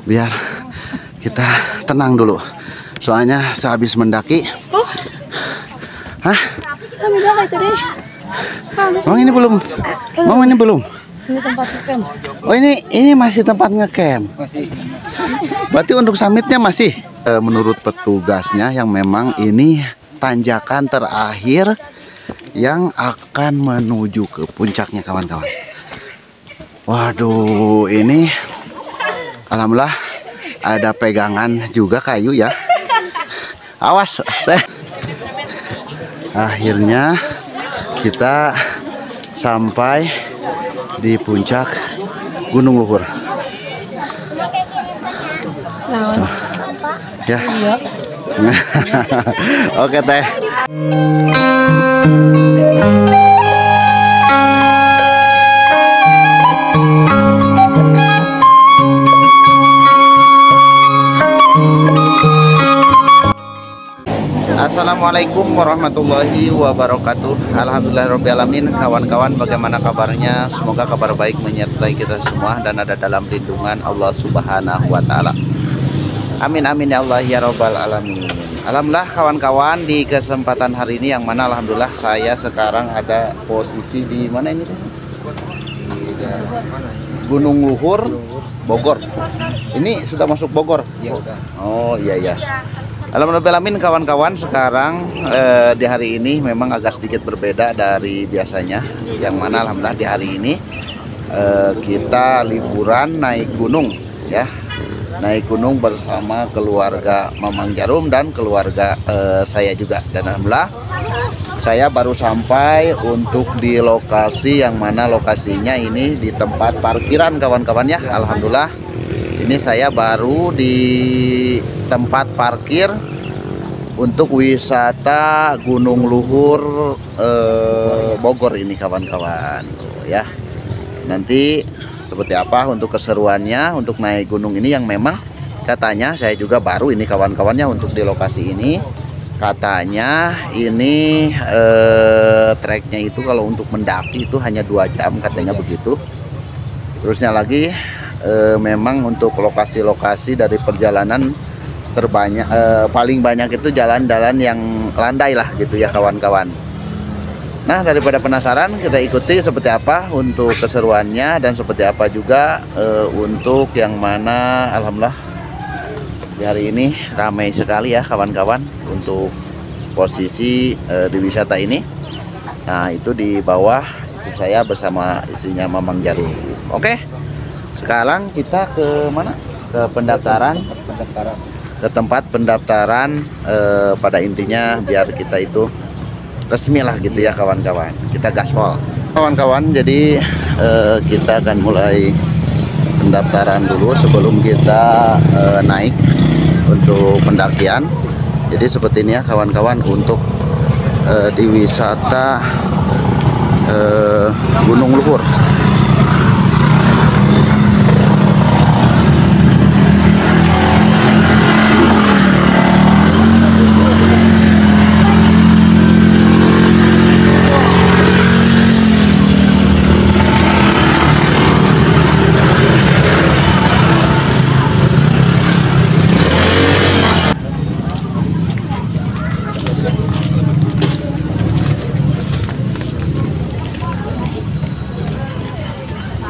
biar kita tenang dulu. Soalnya sehabis mendaki. Hah? Emang ini belum? Emang ini belum? Ini tempat ngecamp. Oh ini masih tempat ngecamp. Masih. Berarti untuk summitnya masih. Menurut petugasnya yang memang ini tanjakan terakhir yang akan menuju ke puncaknya kawan-kawan. Waduh, ini alhamdulillah ada pegangan juga kayu ya. Awas teh. Akhirnya kita sampai di puncak Gunung Luhur. Ya. Oke teh. Assalamualaikum warahmatullahi wabarakatuh. Alhamdulillahirobbilalamin. Kawan-kawan, bagaimana kabarnya? Semoga kabar baik menyertai kita semua dan ada dalam lindungan Allah Subhanahu wa Ta'ala. Amin amin ya Allah ya robbal alamin. Alhamdulillah kawan-kawan, di kesempatan hari ini yang mana alhamdulillah saya sekarang ada posisi di mana ini? Di Gunung Luhur, Bogor. Ini sudah masuk Bogor? Ya udah. Oh iya ya. Alhamdulillah kawan-kawan, sekarang di hari ini memang agak sedikit berbeda dari biasanya. Yang mana alhamdulillah di hari ini kita liburan naik gunung ya. Naik gunung bersama keluarga Mamang Jarum dan keluarga saya juga. Dan alhamdulillah saya baru sampai untuk di lokasi yang mana lokasinya ini di tempat parkiran kawan-kawan ya. Alhamdulillah ini saya baru di tempat parkir untuk wisata Gunung Luhur Bogor ini kawan-kawan ya. Nanti seperti apa untuk keseruannya untuk naik gunung ini yang memang katanya saya juga baru ini kawan-kawannya untuk di lokasi ini. Katanya ini treknya itu kalau untuk mendaki itu hanya 2 jam katanya begitu. Terusnya lagi memang untuk lokasi-lokasi dari perjalanan terbanyak paling banyak itu jalan-jalan yang landai lah gitu ya kawan-kawan. Nah, daripada penasaran, kita ikuti seperti apa untuk keseruannya dan seperti apa juga untuk yang mana alhamdulillah di hari ini ramai sekali ya kawan-kawan untuk posisi di wisata ini. Nah, itu di bawah istri saya bersama istrinya Mamang Jarum. Oke. Sekarang kita ke mana? Ke pendaftaran. Ke tempat pendaftaran pada intinya biar kita itu resmi lah gitu ya kawan-kawan. Kita gaspol kawan-kawan. Jadi kita akan mulai pendaftaran dulu sebelum kita naik untuk pendakian. Jadi seperti ini ya kawan-kawan untuk di wisata Gunung Luhur.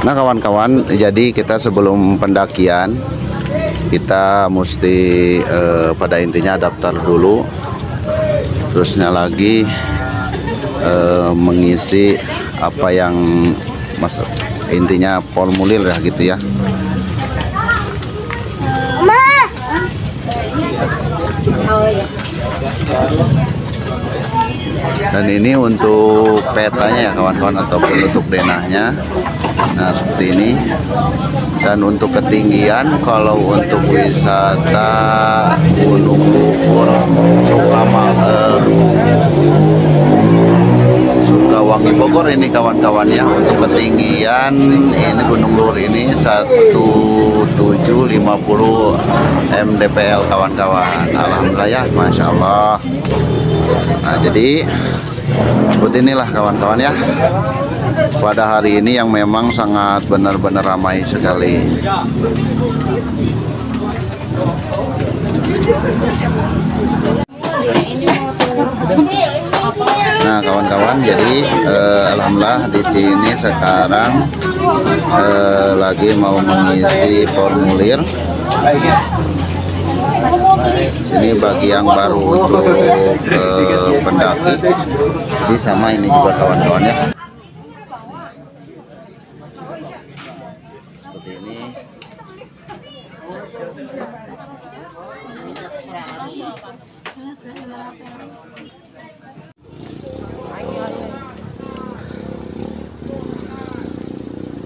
Nah kawan-kawan, jadi kita sebelum pendakian kita mesti pada intinya daftar dulu. Terusnya lagi mengisi apa yang masuk, intinya formulir ya gitu ya. Dan ini untuk petanya ya kawan-kawan, ataupun untuk denahnya. Nah seperti ini. Dan untuk ketinggian, kalau untuk wisata Gunung Luhur Sukawangi Bogor ini kawan-kawan ya, untuk ketinggian ini Gunung Luhur ini 1750 mdpl kawan-kawan. Alhamdulillah ya, Masya Allah. Nah jadi seperti inilah kawan-kawan ya pada hari ini yang memang sangat benar-benar ramai sekali. sini sekarang lagi mau mengisi formulir. Ini bagi yang baru untuk pendaki. Jadi sama ini juga kawan-kawan ya. Seperti ini.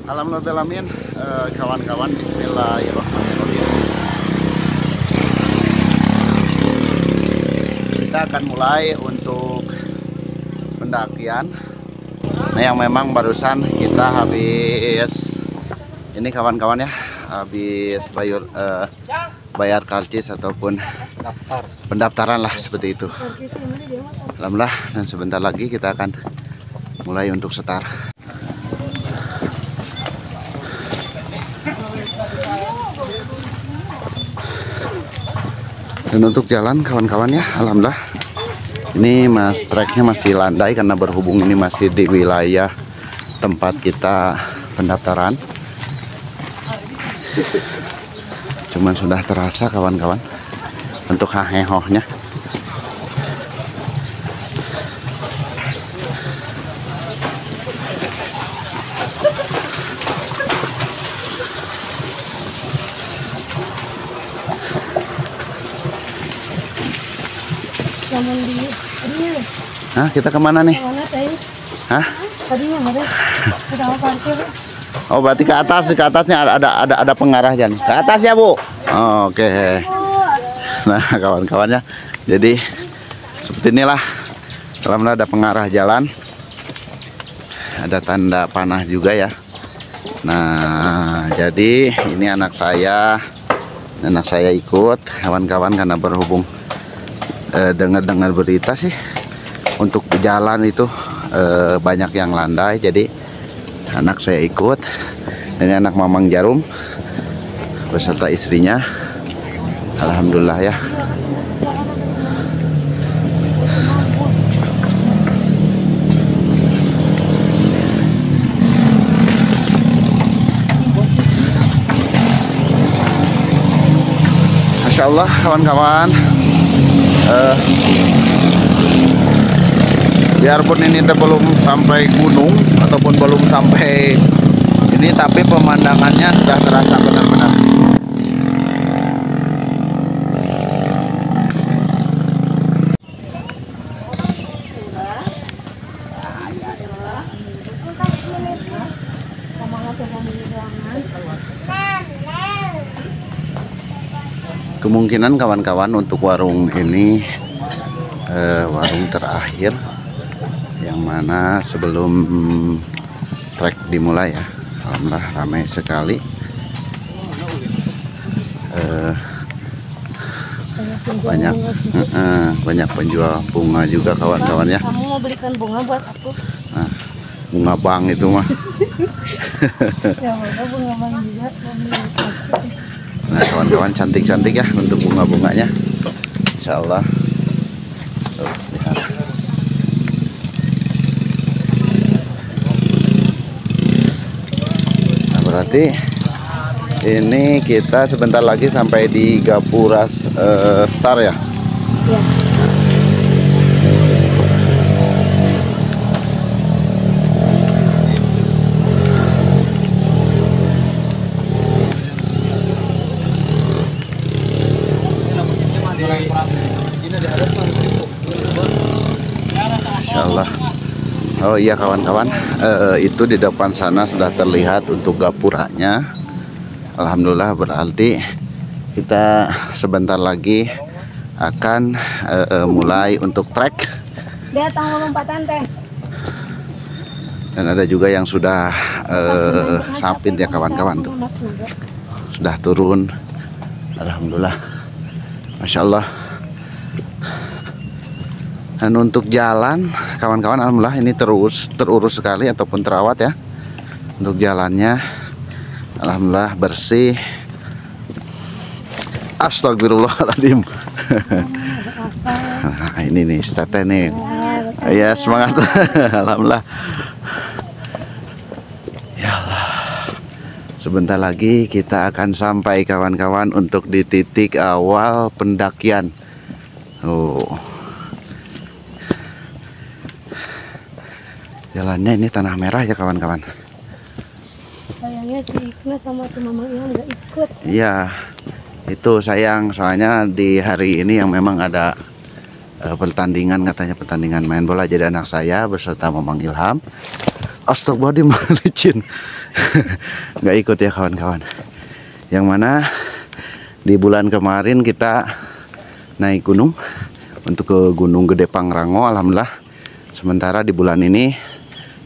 Alhamdulillah, kawan-kawan, bismillahirrahmanirrahim. Kita akan mulai untuk pendakian. Nah, yang memang barusan kita habis ini kawan-kawan ya, habis bayar karcis ataupun pendaftaran lah, seperti itu. Alhamdulillah, dan sebentar lagi kita akan mulai untuk start. Dan untuk jalan kawan-kawan ya, alhamdulillah ini treknya masih landai karena berhubung ini masih di wilayah tempat kita pendaftaran. Cuman sudah terasa kawan-kawan untuk hahehohnya. Hah, kita kemana nih? Hah? Oh, berarti ke atasnya ada pengarah jalan. Ke atas ya, Bu. Oh, oke. Nah, kawan-kawannya. Jadi seperti inilah. Alhamdulillah ada pengarah jalan. Ada tanda panah juga ya. Nah, jadi ini anak saya ikut kawan-kawan karena berhubung dengar-dengar berita sih untuk jalan itu banyak yang landai, jadi anak saya ikut. Ini anak Mamang Jarum beserta istrinya. Alhamdulillah ya. Masya Allah kawan-kawan. Biarpun ini belum sampai gunung ataupun belum sampai ini, tapi pemandangannya sudah terasa benar-benar. Kemungkinan kawan-kawan untuk warung ini warung terakhir yang mana sebelum trek dimulai ya. Alhamdulillah ramai sekali. Banyak penjual bunga juga kawan-kawan ya. Kamu mau belikan bunga buat aku? Nah, bunga bang itu mah. Ya, bunga bang juga. Nah, kawan-kawan cantik-cantik ya untuk bunga-bunganya. Insya Allah. Tuh, lihat. Nah, berarti ini kita sebentar lagi sampai di Gapura Star ya. Ya. Masya Allah. Oh iya kawan-kawan, itu di depan sana sudah terlihat untuk gapuranya. Alhamdulillah, berarti kita sebentar lagi akan mulai untuk trek. Dia tanggal lompatan teh. Dan ada juga yang sudah sapit ya kawan-kawan tuh. Sudah turun. Alhamdulillah. Masya Allah. Dan untuk jalan kawan-kawan, alhamdulillah ini terurus sekali ataupun terawat ya. Untuk jalannya alhamdulillah bersih. Astagfirullahaladzim. Nah, ini nih statnya nih. Ya semangat. Alhamdulillah. Sebentar lagi kita akan sampai kawan-kawan untuk di titik awal pendakian. Oh. Jalannya ini tanah merah ya kawan-kawan. Sayangnya si Ikna sama si Mama Ilham nggak ikut. Iya, itu sayang soalnya di hari ini yang memang ada pertandingan, katanya pertandingan main bola. Jadi anak saya beserta Mamang Ilham, astagfirullahaladzim, licin, nggak ikut ya kawan-kawan. Yang mana di bulan kemarin kita naik gunung untuk ke Gunung Gede Pangrango, alhamdulillah. Sementara di bulan ini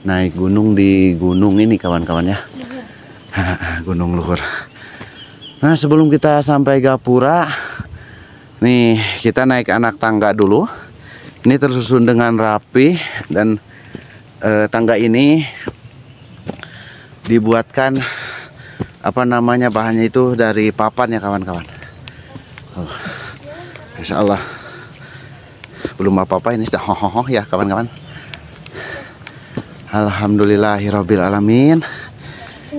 naik gunung di gunung ini kawan-kawan ya, Gunung Luhur. Nah, sebelum kita sampai Gapura, nih kita naik anak tangga dulu. Ini tersusun dengan rapi dan tangga ini dibuatkan apa namanya, bahannya itu dari papan ya kawan-kawan. Oh, Insya Allah belum apa-apa, ini sudah hohoh ya kawan-kawan. Alhamdulillahirabbil alamin.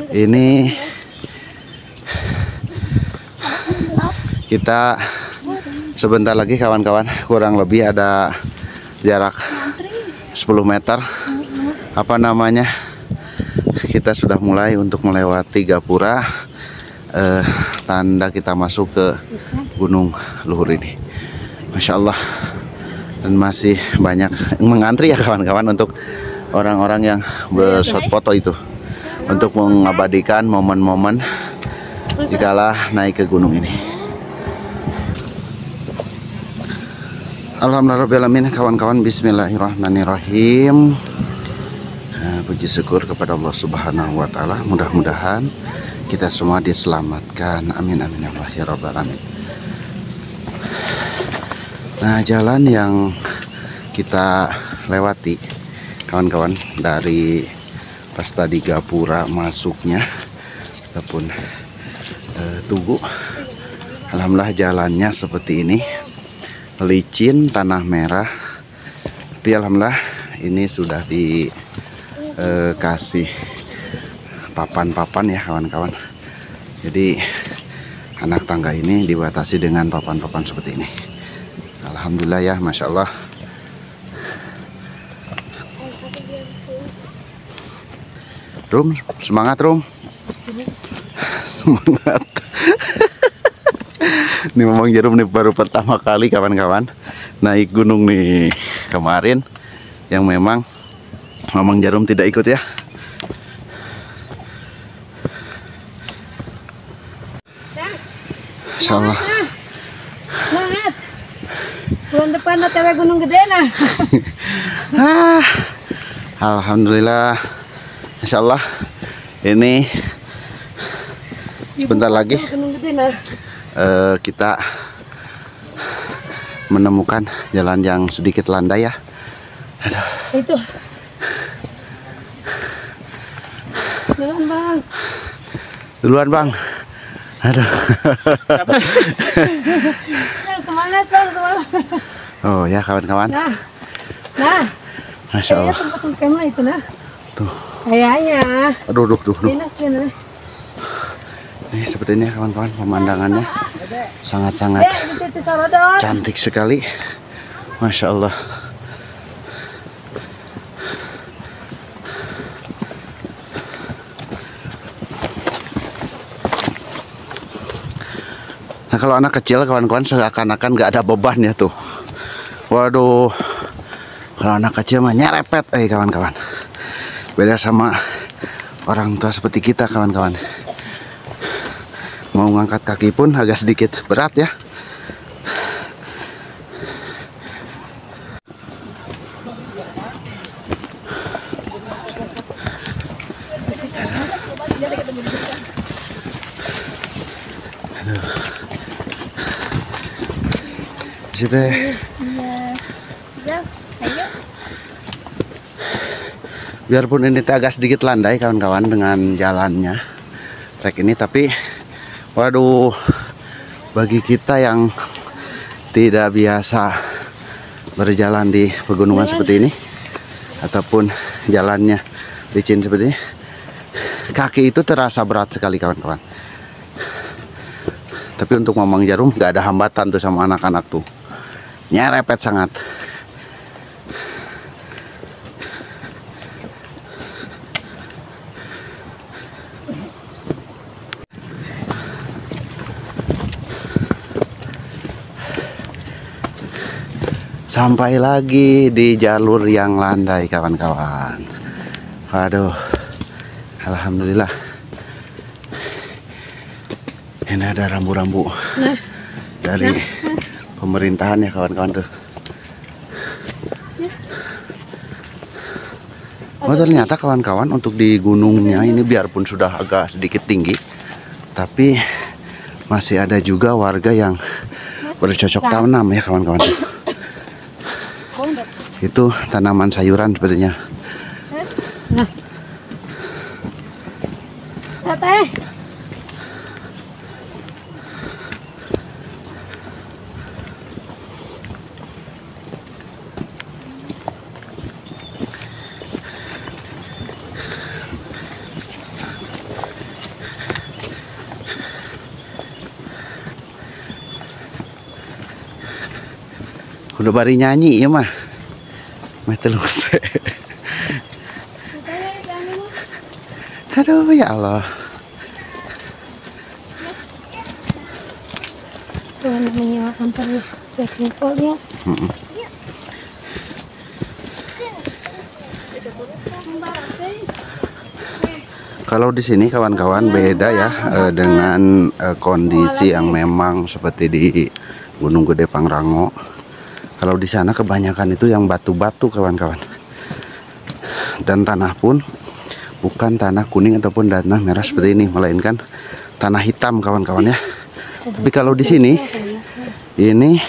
Ini kita sebentar lagi kawan-kawan, kurang lebih ada jarak 10 meter. Apa namanya, kita sudah mulai untuk melewati Gapura, tanda kita masuk ke Gunung Luhur ini. Masya Allah. Dan masih banyak yang mengantri ya kawan-kawan untuk orang-orang yang bershot foto itu, untuk mengabadikan momen-momen dikala naik ke gunung ini. Alhamdulillahirrahmanirrahim kawan-kawan, bismillahirrahmanirrahim. Puji syukur kepada Allah Subhanahu wa Ta'ala. Mudah-mudahan kita semua diselamatkan, amin amin ya rabbal alamin. Nah, jalan yang kita lewati kawan-kawan dari pas tadi Gapura masuknya ataupun Tugu, alhamdulillah jalannya seperti ini, licin, tanah merah, tapi alhamdulillah ini sudah dikasih papan-papan ya kawan-kawan. Jadi anak tangga ini dibatasi dengan papan-papan seperti ini. Alhamdulillah ya, Masya Allah. Rum, semangat Rum. Semangat. Ini Mamang Jarum nih baru pertama kali kawan-kawan naik gunung nih kemarin, yang memang Mamang Jarum tidak ikut ya. Insya Allah. Semangat. Bulan depan OTW Gunung Gede nah. Alhamdulillah. Insya Allah ini sebentar lagi kita menemukan jalan yang sedikit landai ya. Aduh. Itu. Duluan Bang. Duluan Bang. Aduh. Semangat Bang, semangat. Oh ya kawan-kawan. Nah. Masya Allah. Tempat kemah itu nah. Tuh. Kayaknya. Aduh. Enak ya nah. Nih seperti ini kawan-kawan, pemandangannya sangat-sangat cantik sekali, Masya Allah. Nah, kalau anak kecil kawan-kawan seakan-akan nggak ada beban ya tuh. Waduh, kalau anak kecil mah nyerepet kawan-kawan. Beda sama orang tua seperti kita kawan-kawan. Mau ngangkat kaki pun agak sedikit berat ya. Situ ya. Biarpun ini agak sedikit landai kawan-kawan dengan jalannya trek ini, tapi waduh, bagi kita yang tidak biasa berjalan di pegunungan seperti ini ataupun jalannya licin seperti ini, kaki itu terasa berat sekali kawan-kawan. Tapi untuk Mamang Jarum nggak ada hambatan tuh sama anak-anak tuh. Nyerepet sangat. Sampai lagi di jalur yang landai kawan-kawan. Waduh, alhamdulillah. Ini ada rambu-rambu dari pemerintahan ya kawan-kawan tuh. Oh ternyata kawan-kawan untuk di gunungnya ini biarpun sudah agak sedikit tinggi, tapi masih ada juga warga yang bercocok tanam ya kawan-kawan. Itu tanaman sayuran sepertinya. Teh. Udah bari nyanyi ya mah. Mah telus. Aduh ya Allah. Tuhan menyewakan teknikalnya. Kalau di sini kawan-kawan beda ya dengan kondisi yang memang seperti di Gunung Gede Pangrango. Kalau di sana kebanyakan itu yang batu-batu kawan-kawan. Dan tanah pun bukan tanah kuning ataupun tanah merah seperti ini, melainkan tanah hitam kawan-kawan ya. Tapi kalau di sini ini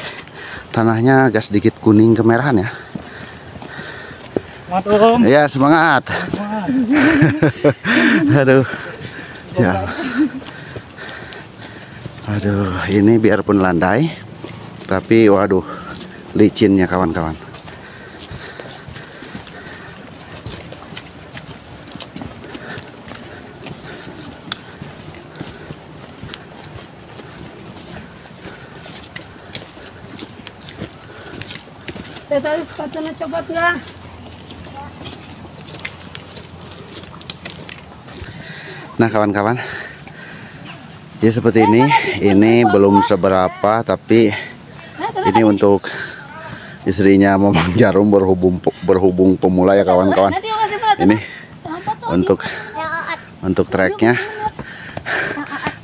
tanahnya agak sedikit kuning kemerahan ya. Ya semangat. Aduh. Ya. Aduh, ini biarpun landai tapi waduh licinnya kawan-kawan. Tadi sepatunya copot nggak? Nah kawan-kawan, ya seperti ini belum seberapa, tapi ini untuk istrinya Mamang Jarum berhubung pemula ya kawan-kawan. Ini untuk treknya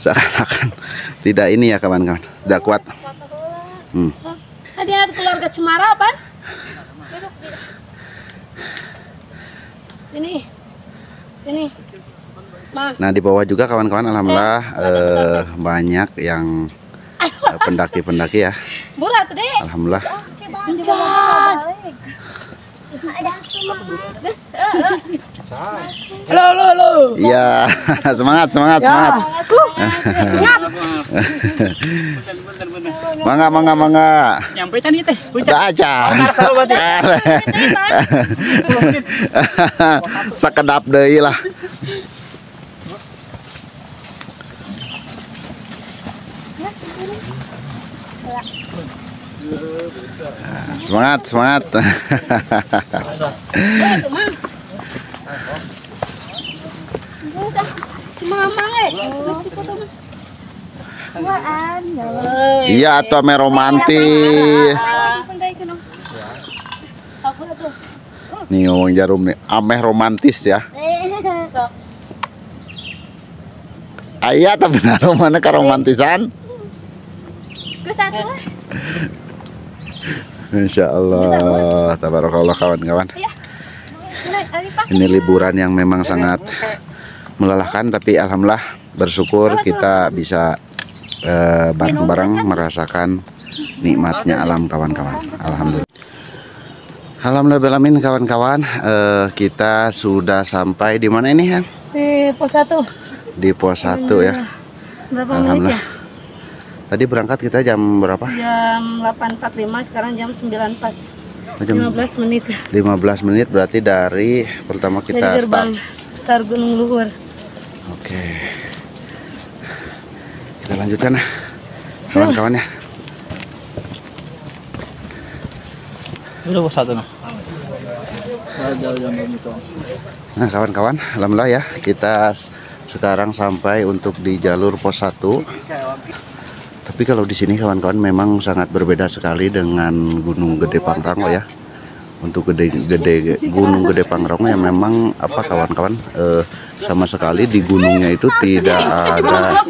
seakan-akan tidak ini ya kawan-kawan, tidak kuat. Tadi ada keluarga Cemara apa? Sini. Nah di bawah juga kawan-kawan alhamdulillah banyak yang pendaki-pendaki ya. Bulat deh. Alhamdulillah. Halo. Iya, semangat. Mangga. Nyampe tadi teh. Udah aja. Sakedap deui lah. Semangat. Iya tuh ame romantis. Nih ngomong Jarum nih, ameh romantis ya. Ayah tapi naruh mana keromantisan? Insya Allah, tabarakallah kawan-kawan. Ini liburan yang memang sangat melelahkan, tapi alhamdulillah bersyukur kita bisa bareng-bareng merasakan nikmatnya alam kawan-kawan. Alhamdulillah kawan-kawan, kita sudah sampai di mana ini kan? Di pos 1. Di pos 1 ya. Berapa menit Alhamdulillah. ya? Tadi berangkat kita jam berapa? Jam 8.45, sekarang jam 9 pas. Jam 15 menit. 15 menit berarti dari pertama kita Dari gerbang start Gunung Luhur. Oke. Kita lanjutkan kawan-kawan ya. Udah bos satu nah. Nah kawan-kawan, alhamdulillah ya, kita sekarang sampai untuk di jalur pos 1. Tapi kalau di sini kawan-kawan memang sangat berbeda sekali dengan Gunung Gede Pangrango ya. Untuk Gunung Gede Pangrango yang memang apa kawan-kawan, sama sekali di gunungnya itu tidak ada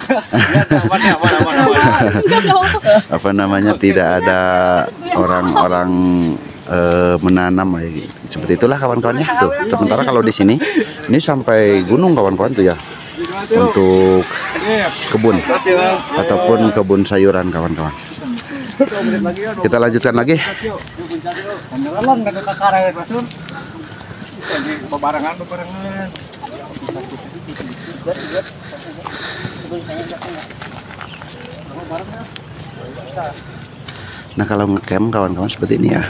apa namanya, tidak ada orang-orang menanam seperti itulah kawan-kawan ya. Tuh, sementara kalau di sini ini sampai gunung kawan-kawan tuh ya, untuk kebun ataupun kebun sayuran kawan-kawan. Kita lanjutkan lagi. Nah kalau ngecamp kawan-kawan seperti ini ya.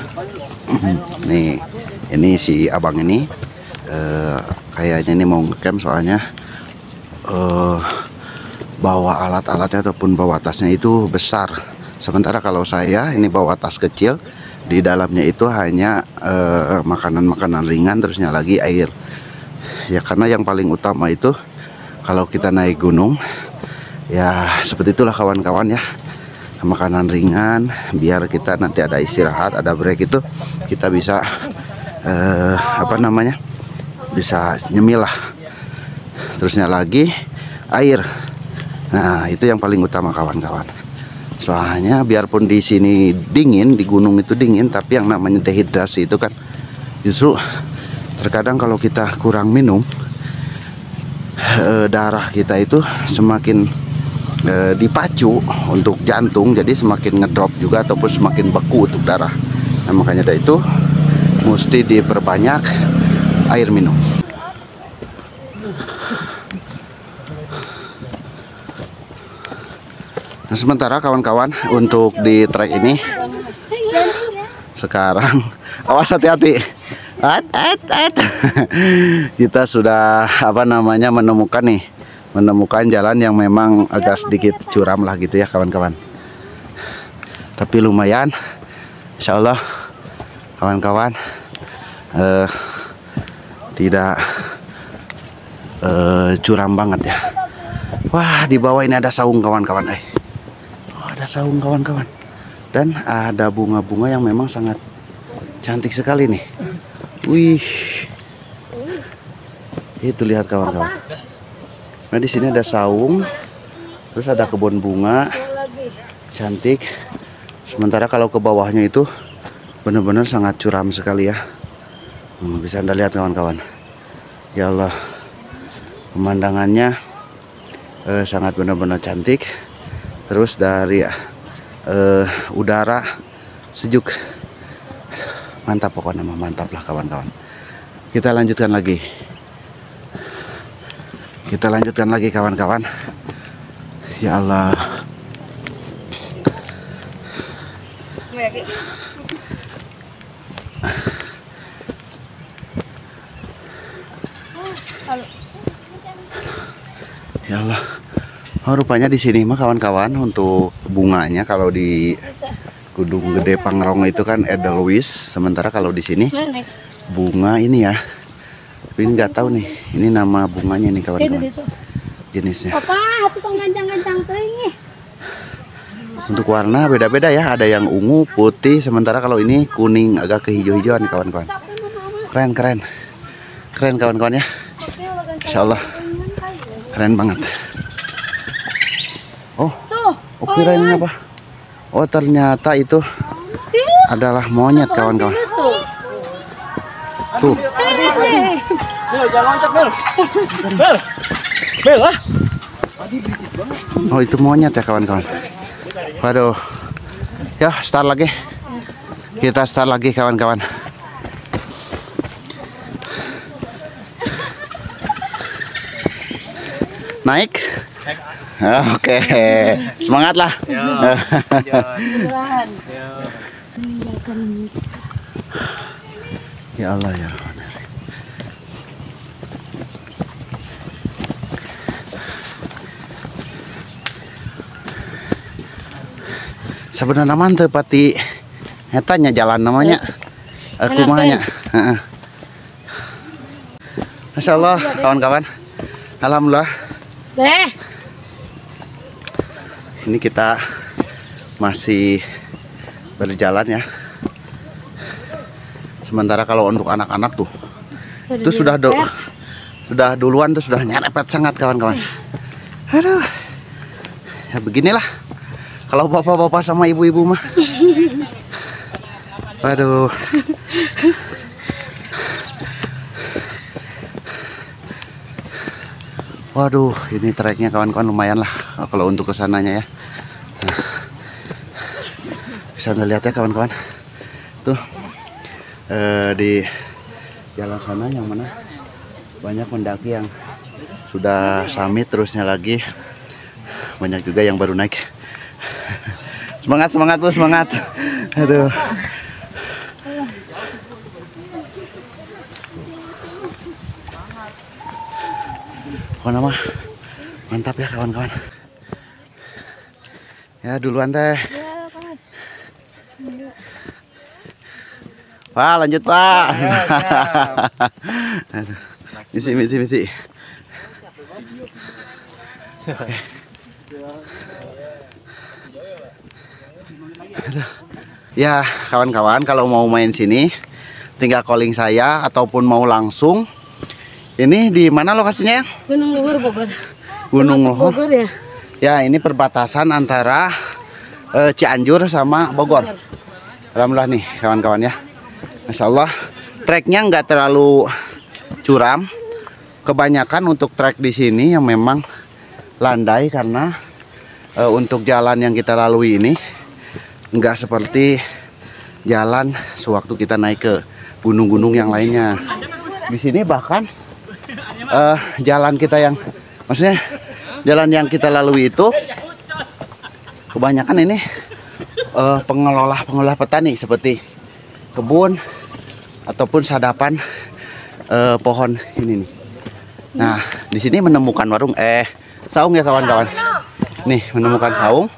Nih, ini si abang ini kayaknya ini mau ngecamp soalnya bawa alat-alatnya ataupun bawa tasnya itu besar. Sementara kalau saya ini bawa tas kecil, di dalamnya itu hanya makanan-makanan ringan, terusnya lagi air. Ya karena yang paling utama itu kalau kita naik gunung ya seperti itulah kawan-kawan ya. Makanan ringan biar kita nanti ada istirahat, ada break itu kita bisa apa namanya, bisa nyemil lah. Terusnya lagi air. Nah itu yang paling utama kawan-kawan. Soalnya biarpun di sini dingin, di gunung itu dingin, tapi yang namanya dehidrasi itu kan justru terkadang kalau kita kurang minum, darah kita itu semakin dipacu untuk jantung, jadi semakin ngedrop juga ataupun semakin beku untuk darah. Nah makanya dari itu mesti diperbanyak air minum. Nah sementara kawan-kawan untuk di trek ini sekarang awas hati-hati. Kita sudah apa namanya menemukan jalan yang memang agak sedikit curam lah gitu ya kawan-kawan. Tapi lumayan, insya Allah kawan-kawan tidak curam banget ya. Wah di bawah ini ada saung kawan-kawan. Ada saung kawan-kawan, dan ada bunga-bunga yang memang sangat cantik sekali nih. Wih, itu lihat kawan-kawan. Nah di sini ada saung, terus ada kebun bunga cantik. Sementara kalau ke bawahnya itu benar-benar sangat curam sekali ya. Bisa Anda lihat kawan-kawan. Ya Allah, pemandangannya sangat benar-benar cantik. Terus dari udara sejuk, mantap pokoknya, mantap lah kawan-kawan. Kita lanjutkan lagi. Kita lanjutkan lagi kawan-kawan. Ya Allah. Ya Allah. Oh, rupanya di sini mah kawan-kawan untuk bunganya kalau di Gunung Gede Pangrango itu kan Edelweiss, sementara kalau di sini bunga ini ya. Tapi nggak tahu nih, ini nama bunganya nih kawan-kawan. Jenisnya. Untuk warna beda-beda ya, ada yang ungu, putih, sementara kalau ini kuning agak kehijau-hijauan nih kawan-kawan. Keren kawan-kawan ya. Insya Allah keren banget. Oh kirain apa? Oh ternyata itu adalah monyet kawan-kawan. Tuh. Oh itu monyet ya kawan-kawan. Waduh. Ya start lagi. Kita start lagi kawan-kawan. Naik. Oke, semangat lah. Ya Allah ya Rahman. Sebenarnya mantep pati etanya jalan namanya. Aku mahanya. Masya Allah kawan-kawan. Alhamdulillah. Ini kita masih berjalan ya. Sementara kalau untuk anak-anak tuh itu sudah duluan tuh sudah nyerepet sangat kawan-kawan. Aduh. Ya beginilah kalau bapak-bapak sama ibu-ibu mah. Waduh. Waduh, ini treknya kawan-kawan lumayan lah kalau untuk kesananya ya. Nah, bisa ngeliat ya kawan-kawan. Tuh di jalan sana yang mana banyak pendaki yang sudah summit, terusnya lagi banyak juga yang baru naik. Semangat semangat Bu, semangat. Aduh. Pokoknya mah mantap ya kawan-kawan. Ya duluan teh. Pak lanjut Pak. Aduh. Misi. Ya kawan-kawan, kalau mau main sini tinggal calling saya ataupun mau langsung. Ini di mana lokasinya? Gunung Luhur Bogor. Gunung Luhur. Bogor ya. Ya ini perbatasan antara Cianjur sama Bogor. Alhamdulillah nih kawan-kawan ya. Masya Allah, treknya nggak terlalu curam. Kebanyakan untuk trek di sini yang memang landai karena untuk jalan yang kita lalui ini nggak seperti jalan sewaktu kita naik ke gunung-gunung yang lainnya. Di sini bahkan jalan kita yang maksudnya jalan yang kita lalui itu kebanyakan ini pengelola petani seperti kebun ataupun sadapan pohon ini nih. Nah di sini menemukan warung saung ya kawan-kawan. Nih menemukan saung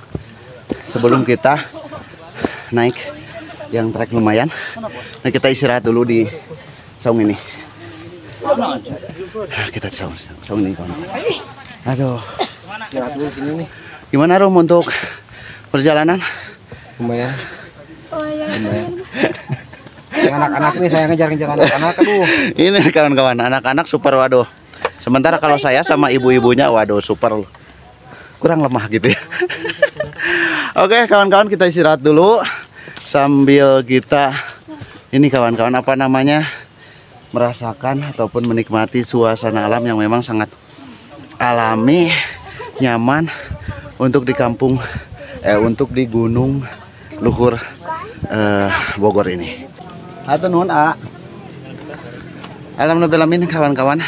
sebelum kita naik yang trek lumayan. Nah kita istirahat dulu di saung ini. Nah, kita saung ini kawan-kawan. Aduh. Istirahat dulu sini nih. Gimana Rum untuk perjalanan? Lumayan. Yang anak-anak nih saya ngejar-ngejar anak-anak. Aduh. Ini kawan-kawan anak-anak super waduh. Sementara kalau saya sama ibu-ibunya waduh super kurang lemah gitu ya. Oke kawan-kawan, kita istirahat dulu sambil kita ini kawan-kawan apa namanya merasakan ataupun menikmati suasana alam yang memang sangat alami, nyaman untuk di kampung untuk di Gunung Luhur Bogor ini. Hatur nuhun A. Alhamdulillah kawan-kawan,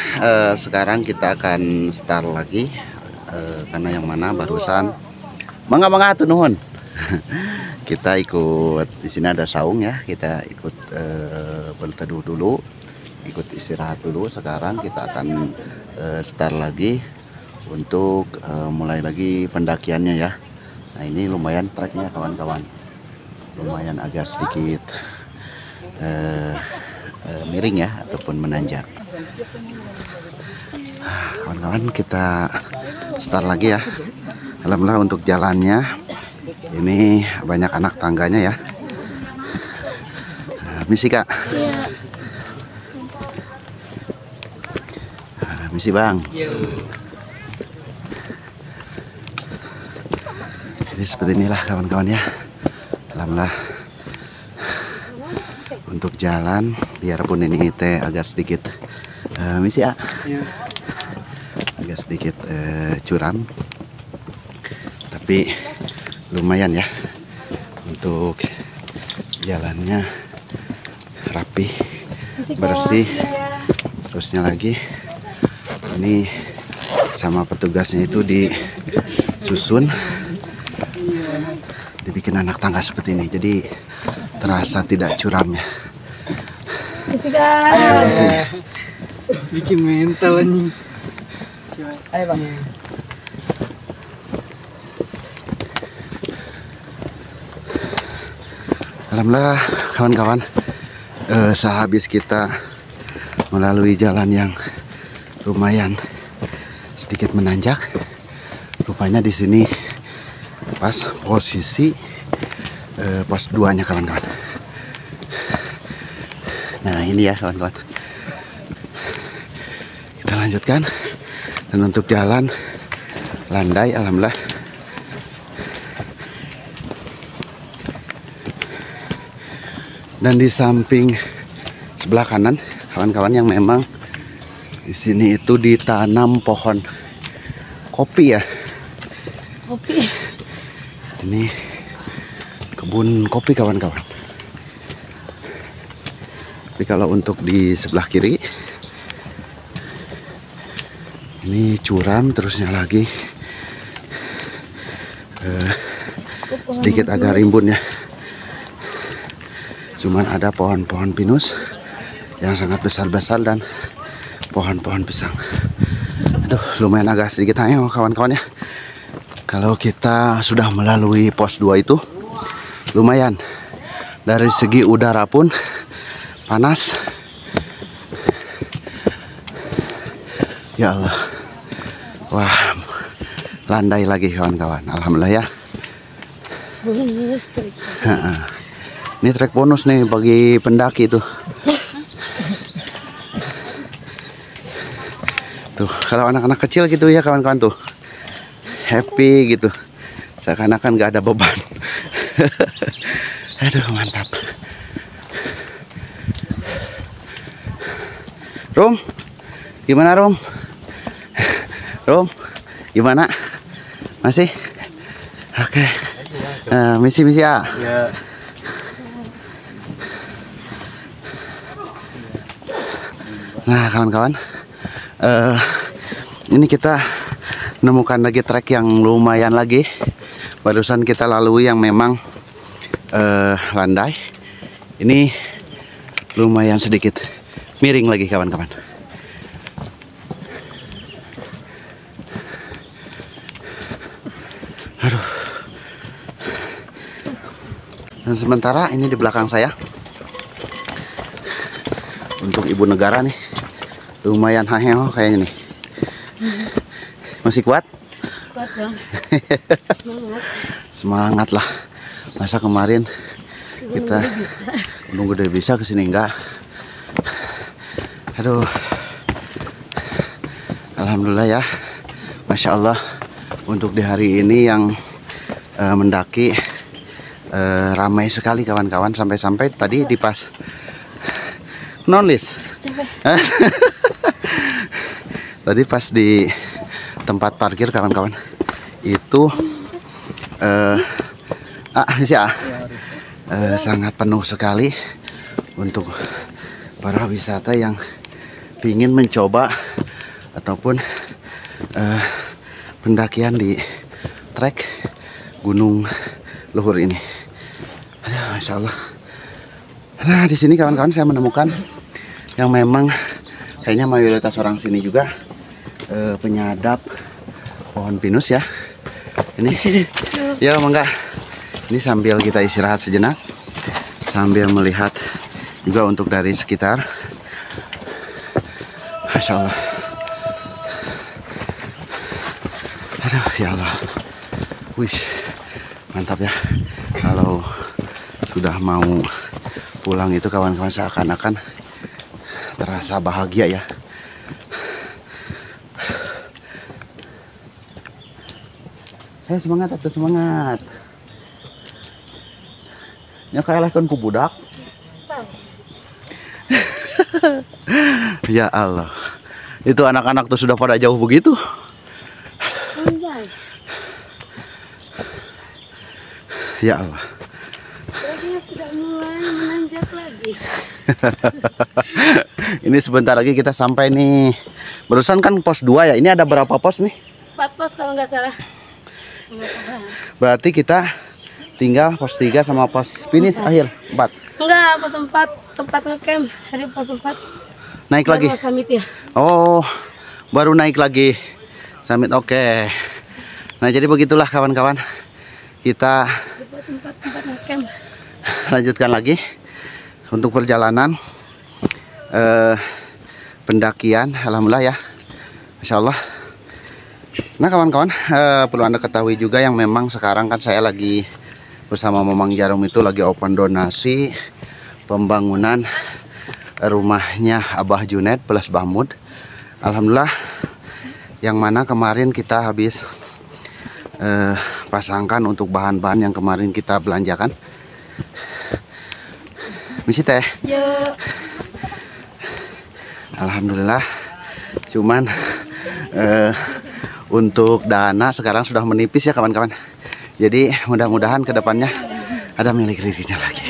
sekarang kita akan start lagi karena yang mana barusan mangga hatur nuhun. Kita ikut di sini ada saung ya, kita ikut berteduh dulu, ikut istirahat dulu. Sekarang kita akan start lagi untuk mulai lagi pendakiannya ya. Nah ini lumayan treknya kawan-kawan, lumayan agak sedikit miring ya ataupun menanjak. Kawan-kawan kita start lagi ya. Alhamdulillah untuk jalannya ini banyak anak tangganya ya. Misi Kak. Misi Bang. Jadi seperti inilah kawan-kawan ya. Alhamdulillah untuk jalan biarpun ini teh agak sedikit misi A. Agak sedikit curam. Tapi lumayan ya untuk jalannya rapi, bersih. Terusnya lagi ini sama petugasnya itu disusun, dibikin anak tangga seperti ini, jadi terasa tidak curam ya. Bikin mental nih. Ayo Bang. Alhamdulillah kawan-kawan, sehabis kita melalui jalan yang lumayan sedikit menanjak, rupanya di sini pas posisi pos 2-nya kawan-kawan. Nah ini ya kawan-kawan, kita lanjutkan. Dan untuk jalan landai alhamdulillah. Dan di samping sebelah kanan kawan-kawan yang memang di sini itu ditanam pohon kopi ya. Kopi. Ini kebun kopi kawan-kawan. Tapi kalau untuk di sebelah kiri ini curam, terusnya lagi sedikit agak rimbun ya. Cuman ada pohon-pohon pinus yang sangat besar-besar dan pohon-pohon pisang. Aduh, lumayan agak sedikit hanya kawan-kawan ya. Kalau kita sudah melalui pos 2 itu lumayan. Dari segi udara pun panas. Ya Allah. Wah, landai lagi kawan-kawan. Alhamdulillah ya. Bonus trik. Ini trek bonus nih bagi pendaki tuh. Tuh, kalau anak-anak kecil gitu ya kawan-kawan tuh. Happy gitu. Seakan-akan gak ada beban. Aduh, mantap. Rom, gimana Rom? Rom, gimana? Masih? Oke. Misi ya. Nah kawan-kawan, ini kita menemukan lagi trek yang lumayan lagi. Barusan kita lalui yang memang landai. Ini lumayan sedikit miring lagi kawan-kawan. Aduh. Dan sementara ini di belakang saya untuk ibu negara nih, lumayan haheo kayaknya nih. Masih kuat? Kuat dong. Semangat. Semangat lah. Masa kemarin kita Gunung Gede bisa kesini enggak? Aduh. Alhamdulillah ya. Masya Allah. Untuk di hari ini yang mendaki ramai sekali kawan-kawan. Sampai-sampai tadi di pas non-list. Tadi pas di tempat parkir kawan-kawan itu sangat penuh sekali untuk para wisata yang ingin mencoba ataupun pendakian di trek Gunung Luhur ini. Aduh, Masya Allah. Nah di sini kawan-kawan saya menemukan yang memang kayaknya mayoritas orang sini juga penyadap pohon pinus ya. Ini ya mangga. Ini sambil kita istirahat sejenak, sambil melihat juga untuk dari sekitar. Masya Allah. Aduh ya Allah. Wih, mantap ya. Kalau sudah mau pulang itu kawan-kawan seakan-akan terasa bahagia ya. Semangat atau semangat. Nya kayak kan ku budak. Ya Allah. Itu anak-anak tuh sudah pada jauh begitu. Ya Allah. Sudah mulai menanjak lagi. Ini sebentar lagi kita sampai nih. Barusan kan pos 2 ya. Ini ada berapa pos nih? 4 pos kalau nggak salah. Berarti kita tinggal pos 3 sama pos finish akhir 4. Enggak, pos 4 tempat ngecamp. Hari pos 4. Naik baru lagi. Summit ya. Oh, baru naik lagi. Summit oke. Nah, jadi begitulah kawan-kawan. Kita Di pos 4 tempat ngecamp. lanjutkan lagi untuk perjalanan pendakian. Alhamdulillah ya, Masya Allah. Nah kawan-kawan, perlu Anda ketahui juga yang memang sekarang kan saya lagi bersama Mamang Jarum itu lagi open donasi pembangunan rumahnya Abah Junet plus Bahmud. Alhamdulillah, yang mana kemarin kita habis pasangkan untuk bahan-bahan yang kemarin kita belanjakan. Misi teh. Alhamdulillah, cuman untuk dana sekarang sudah menipis ya kawan-kawan. Jadi mudah-mudahan kedepannya ada milik dirinya lagi.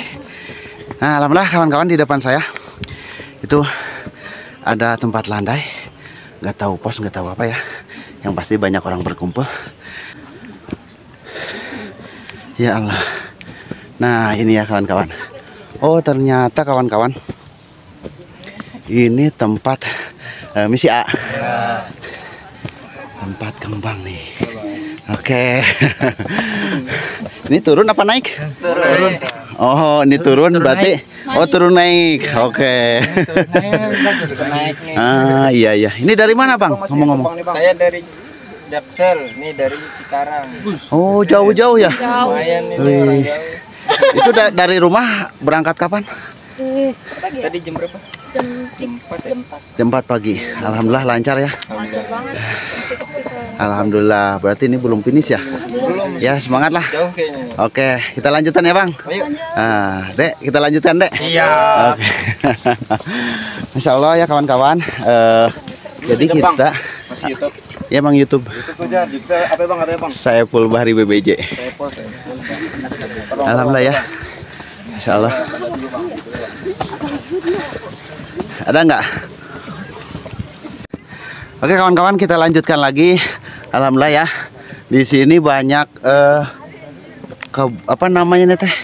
Nah alhamdulillah kawan-kawan, di depan saya itu ada tempat landai, nggak tahu pos, nggak tahu apa ya, yang pasti banyak orang berkumpul. Ya Allah. Nah ini ya kawan-kawan. Oh ternyata kawan-kawan, ini tempat misi A. Tempat kembang nih. Oke. Ini turun apa naik? Turun. Oh, ini turun berarti. Oh, turun naik. Oke. Naik nih. Ah, iya iya. Ini dari mana, Bang? Ngomong-ngomong. Saya dari Jaksel, nih dari Cikarang. Oh, jauh-jauh ya. Lumayan ini Wih. orang jauh. Itu dari rumah berangkat kapan? Tadi jam berapa? Jam 4 ya? Jam 4 pagi. Alhamdulillah lancar ya. Lancar banget. Masih sepi soalnya. Alhamdulillah. Berarti ini belum finish ya? Belum. Ya, semangat lah. Jauh kayaknya. Oke, kita lanjutkan ya, Bang. Ayo. Ah, Dek, kita lanjutkan, Dek. Iya. Oke. Masya Allah ya kawan-kawan. Jadi kita Masih YouTube. ya Bang YouTube. YouTube aja. Juga apa Bang? Ada Bang? Saya Bahri BBJ. Saya post ya. Alhamdulillah ya. Masya Allah. Ada nggak? Oke kawan-kawan, kita lanjutkan lagi. Alhamdulillah ya. Di sini banyak apa namanya nih teh?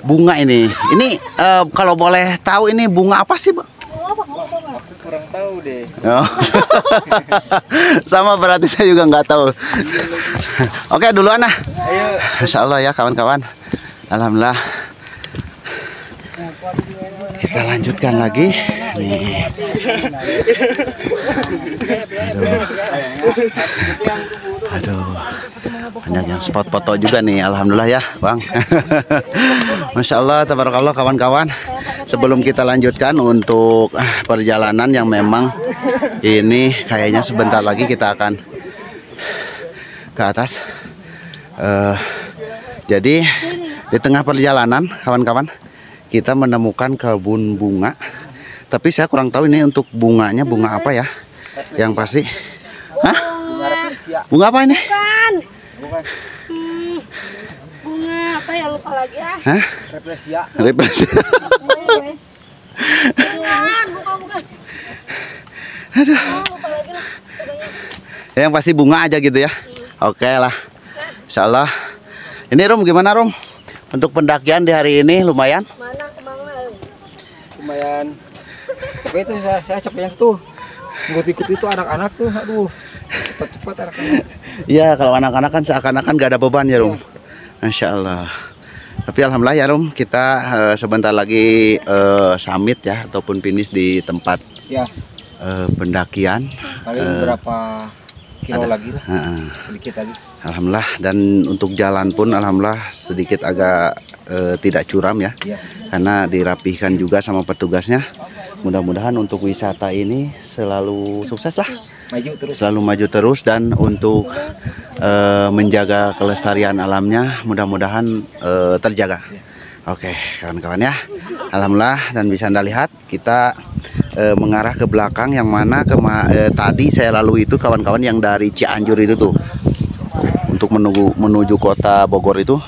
Bunga ini. Ini kalau boleh tahu ini bunga apa sih, Bang? Aku kurang tahu deh. Oh. Sama berarti saya juga nggak tahu. Oke duluan nah. Ayo. Masya Allah ya kawan-kawan. Alhamdulillah. Kita lanjutkan lagi. Nih. Aduh. Banyak yang spot foto juga nih. Alhamdulillah ya Bang. Masya Allah, tabarakallah kawan-kawan. Sebelum kita lanjutkan untuk perjalanan yang memang ini kayaknya sebentar lagi kita akan ke atas. Jadi di tengah perjalanan kawan-kawan, kita menemukan kebun bunga. Tapi saya kurang tahu ini untuk bunganya bunga apa ya. Yang pasti, hah? Bunga apa ini? Bukan. Bukan. Bunga apa ya, lupa lagi ah. Hah? Represia. Represi. Bukan. Aduh. Lupa lagi lah. Pokoknya. Yang pasti bunga aja gitu ya. Oke lah. Insyaallah. Ini Rum gimana Rum? Untuk pendakian di hari ini lumayan? Mana kemana? Lumayan. Siapa itu saya capek yang tuh. Ikut itu anak-anak tuh. Aduh. Cepat-cepat anak-anak. Iya, kalau anak-anak kan seakan-akan gak ada beban ya Rum. Masya Allah. Tapi alhamdulillah ya Rum, kita sebentar lagi summit ya ataupun finish di tempat Ya. pendakian. Paling berapa kilo lagi lah. Sedikit lagi. Alhamdulillah, dan untuk jalan pun alhamdulillah sedikit agak tidak curam ya. Iya. Karena dirapihkan juga sama petugasnya. Mudah-mudahan untuk wisata ini selalu sukses lah. Maju terus. Selalu maju terus, dan untuk menjaga kelestarian alamnya mudah-mudahan terjaga. Oke kawan-kawan ya, alhamdulillah, dan bisa Anda lihat kita mengarah ke belakang, yang mana tadi saya lalui itu kawan-kawan yang dari Cianjur itu tuh, untuk menuju kota Bogor itu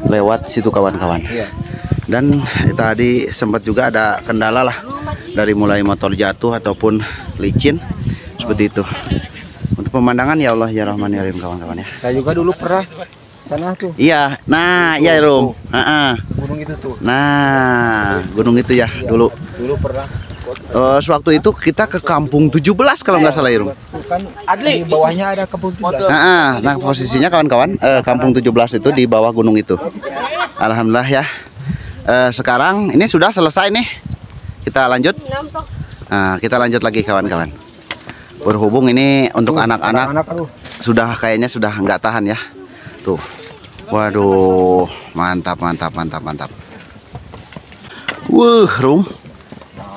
lewat situ kawan-kawan. Iya. Dan tadi sempat juga ada kendala lah, dari mulai motor jatuh ataupun licin seperti itu. Untuk pemandangan ya Allah ya Rahman ya Rahim kawan-kawan ya. Saya juga dulu pernah sana tuh. Iya, nah iya Rum. Gunung itu tuh. Nah gunung itu ya dulu. Dulu pernah. Sewaktu itu kita ke Kampung 17 kalau nggak salah ya Rum. Kan di bawahnya ada Kampung 17. Nah posisinya kawan-kawan Kampung 17 itu di bawah gunung itu. Alhamdulillah ya. sekarang ini sudah selesai nih. Kita lanjut. Nampak. Nah, kita lanjut lagi kawan-kawan. Berhubung ini untuk anak-anak sudah kayaknya sudah nggak tahan ya. Tuh. Waduh, mantap. Wah, Rum.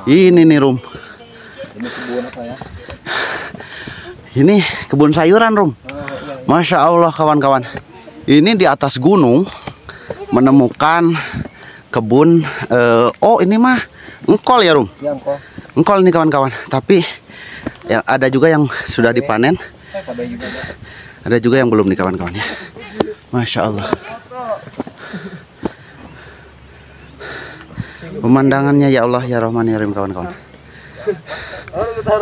Ini nih, Rum. Ini kebun apa ya? Ini kebun sayuran, Rum. Masya Allah kawan-kawan. Ini di atas gunung menemukan kebun. Oh, ini mah engkol ya, Rum. Yang kok. Engkol nih kawan-kawan. Tapi ya, ada juga yang sudah dipanen. Ada juga yang belum nih kawan-kawan ya. Masya Allah. Pemandangannya ya Allah ya Rahman ya Rahim kawan-kawan.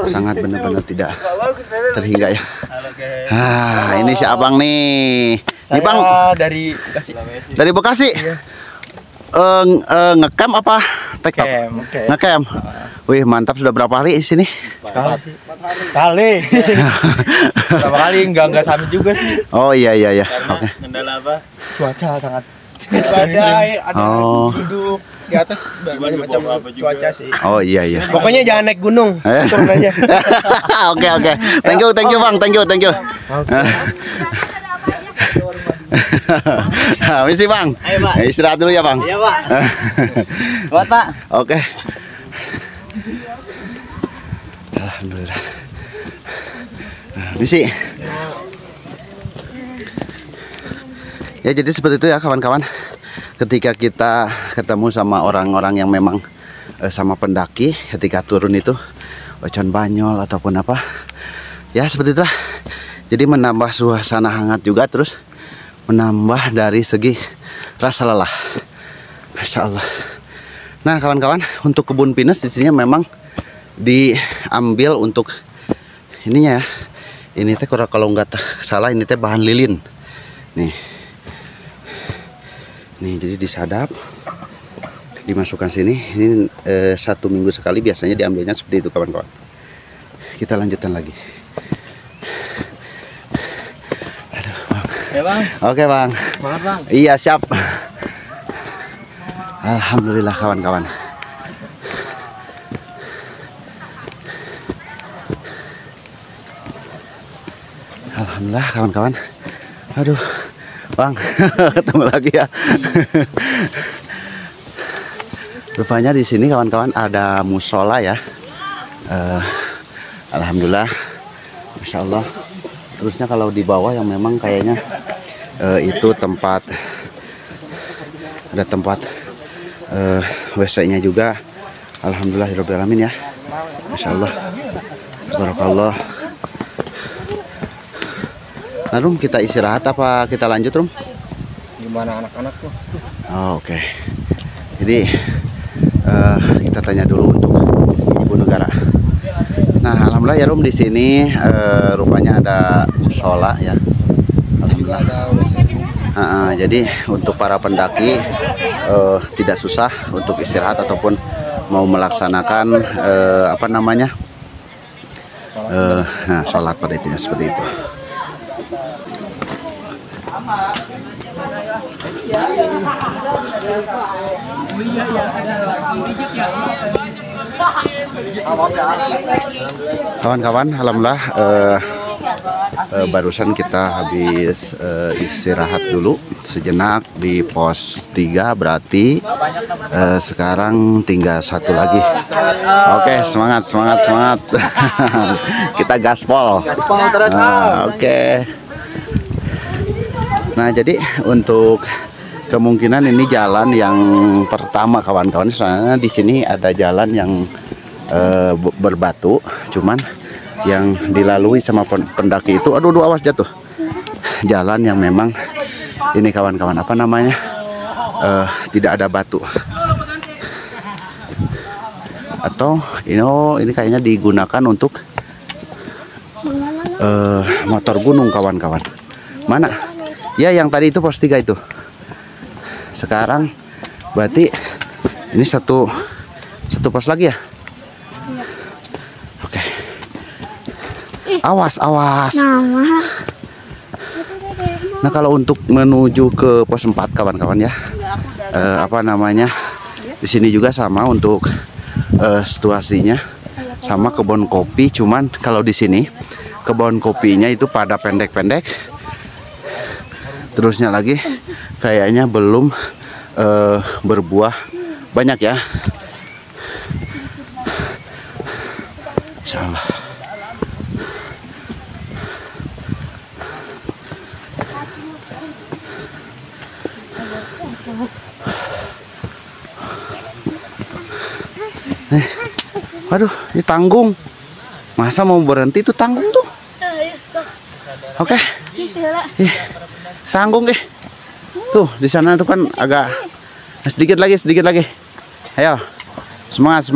Sangat benar-benar tidak terhingga ya. Ini si abang nih. Ini bang dari Bekasi. dari Bekasi. Ngecamp apa TikTok? Ngecamp. Wih mantap, sudah berapa hari di sini? Sekali sih. Sekali. Berapa kali enggak sama juga sih. Oh iya. Oke. Kendala apa? Cuaca sangat. Ada Oh. duduk di atas macam cuaca sih. Oh iya. Pokoknya jangan naik gunung, turun aja. Oke. Thank you bang, thank you. Misi bang. Ayo, Pak. Istirahat dulu ya bang. Iya, Pak. Buat, Pak. Oke. Alhamdulillah. Misi. Ya jadi seperti itu ya kawan-kawan. Ketika kita ketemu sama orang-orang yang memang sama pendaki, ketika turun itu Ocan Banyol ataupun apa, ya seperti itulah. Jadi menambah suasana hangat juga, terus menambah dari segi rasa lelah. Masya Allah. Nah kawan-kawan, untuk kebun pinus di sini memang diambil untuk ininya ya. Ini teh kalau nggak salah ini teh bahan lilin. Nih jadi disadap, dimasukkan sini. Ini 1 minggu sekali biasanya diambilnya seperti itu kawan-kawan. Kita lanjutkan lagi. Aduh, bang. Ya, Bang. Oke bang. Semangat, Bang. Iya siap. Alhamdulillah kawan-kawan. Alhamdulillah kawan-kawan. Aduh. Bang, ketemu lagi ya. Rupanya di sini kawan-kawan ada musola ya. Alhamdulillah, masya Allah. Terusnya kalau di bawah yang memang kayaknya itu tempat, ada tempat WC-nya juga. Alhamdulillahirobbilalamin ya. Masya Allah. Barakallah. Nah Rum, kita istirahat apa kita lanjut Rum? Gimana anak-anak tuh? Oh, oke. Jadi kita tanya dulu untuk Ibu Negara. Nah alhamdulillah ya Rum, di sini rupanya ada musola ya. Alhamdulillah. Jadi untuk para pendaki tidak susah untuk istirahat ataupun mau melaksanakan apa namanya sholat pada intinya seperti itu. Kawan-kawan, alhamdulillah barusan kita habis istirahat dulu sejenak di pos 3, berarti sekarang tinggal 1 lagi. Oke, semangat. Kita gaspol. terus. Oke. Nah jadi untuk kemungkinan ini jalan yang pertama kawan-kawan, soalnya di sini ada jalan yang berbatu, cuman yang dilalui sama pendaki itu, aduh awas jatuh. Jalan yang memang ini kawan-kawan apa namanya tidak ada batu, atau ini kayaknya digunakan untuk motor gunung kawan-kawan. Mana? Ya yang tadi itu pos 3 itu. Sekarang berarti ini satu pos lagi ya. Oke. Awas. Nah kalau untuk menuju ke pos 4 kawan-kawan ya, apa namanya, Di sini juga sama untuk situasinya, sama kebun kopi. Cuman kalau di sini kebun kopinya itu pada pendek-pendek. Terusnya lagi kayaknya belum berbuah banyak ya. Insyaallah. Waduh, ini tanggung. Masa mau berhenti itu tanggung tuh. Oke. Tanggung deh. Tuh, di sana tuh kan agak sedikit lagi. Ayo. Semangat.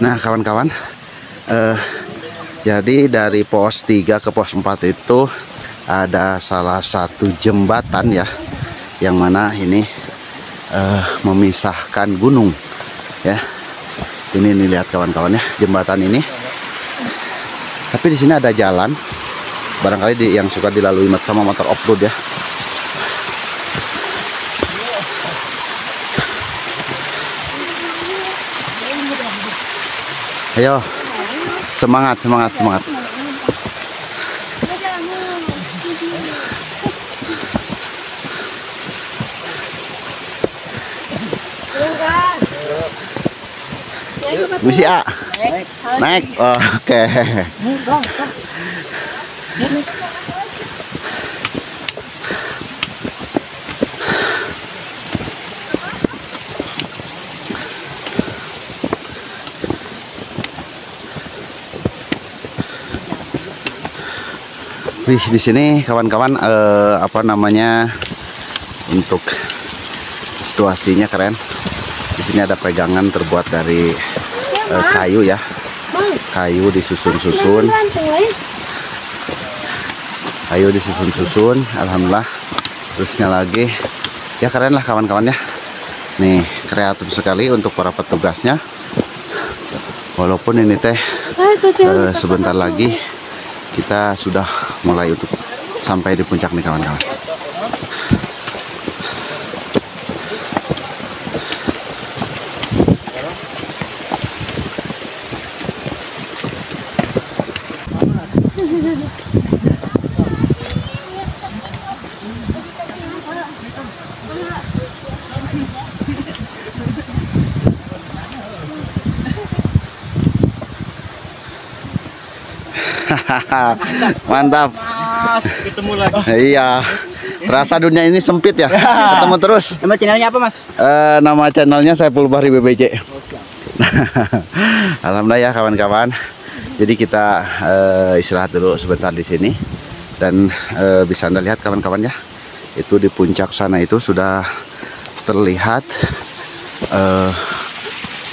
Nah, kawan-kawan, jadi dari pos 3 ke pos 4 itu ada salah satu jembatan ya, yang mana ini memisahkan gunung ya. Ini nih, lihat kawan-kawan ya, jembatan ini. Tapi di sini ada jalan, barangkali yang suka dilalui sama motor off-road ya. Ayo, semangat. Misi A. Naik. Oke. Wih, di sini kawan-kawan apa namanya, untuk situasinya keren. Di sini ada pegangan terbuat dari kayu ya. Kayu disusun-susun. Alhamdulillah. Terusnya lagi ya, keren lah kawan-kawan ya. Nih, kreatif sekali untuk para petugasnya. Walaupun ini teh sebentar lagi kita sudah mulai untuk sampai di puncak nih kawan-kawan. Mantap. Ketemu lagi. Iya. Terasa dunia ini sempit ya. Ketemu terus. Nama channelnya apa, Mas? Nama channelnya Saiful Bahri BBC. Alhamdulillah ya kawan-kawan. Jadi kita istirahat dulu sebentar di sini, dan bisa Anda lihat kawan-kawan ya. Itu di puncak sana itu sudah terlihat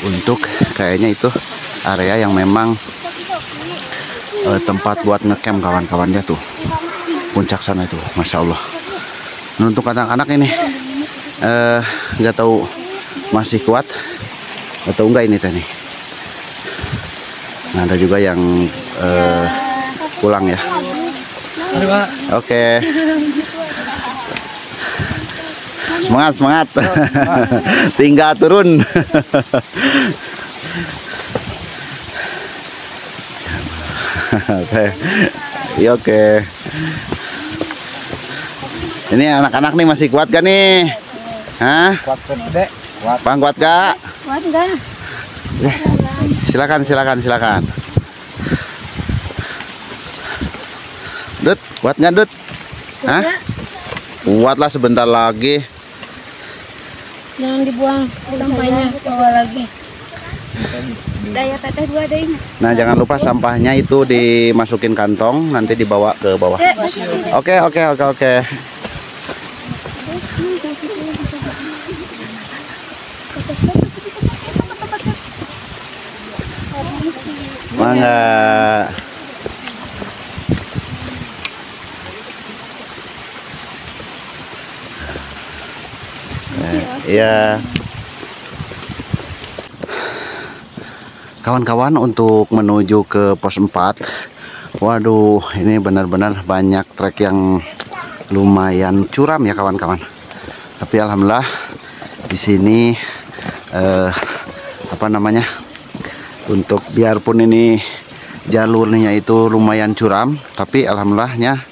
untuk kayaknya itu area yang memang tempat buat ngecamp kawan-kawan ya, tuh puncak sana itu, Masya Allah. Nah, untuk anak-anak ini nggak tahu masih kuat atau enggak ini teh nih. Nah, ada juga yang pulang ya. Oke. Semangat. Tinggal turun. Oke. Ini anak-anak nih masih kuat kan nih? Hah? Kuat gede. Bang, kuat gak? Kuat enggak? Silakan. Dut, kuat nggak Dut? Hah? Kuat lah, sebentar lagi. Jangan dibuang sampahnya, bawa lagi. Daya teteh 2 deh. Nah, jangan lupa sampahnya itu dimasukin kantong, nanti dibawa ke bawah. Oke. Mangga. Iya. Kawan-kawan, untuk menuju ke pos 4 Waduh, ini benar-benar banyak trek yang lumayan curam ya kawan-kawan. Tapi alhamdulillah di sini apa namanya? Untuk biarpun ini jalurnya itu lumayan curam, tapi alhamdulillahnya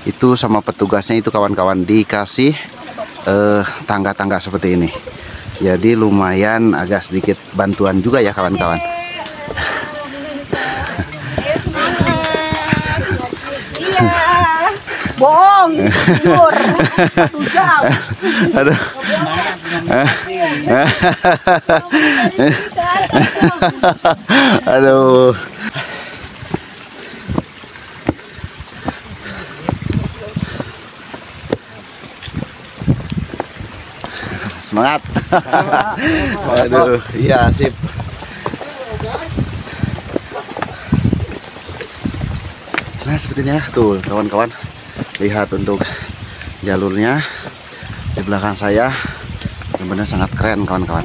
itu sama petugasnya itu kawan-kawan dikasih tangga-tangga seperti ini. Jadi lumayan agak sedikit bantuan juga ya kawan-kawan. Bohong, tidur 1 jam. Aduh. Aduh. Semangat. Aduh, iya sip. Nah, sepertinya tuh kawan-kawan. Lihat untuk jalurnya di belakang saya, benar-benar sangat keren kawan-kawan.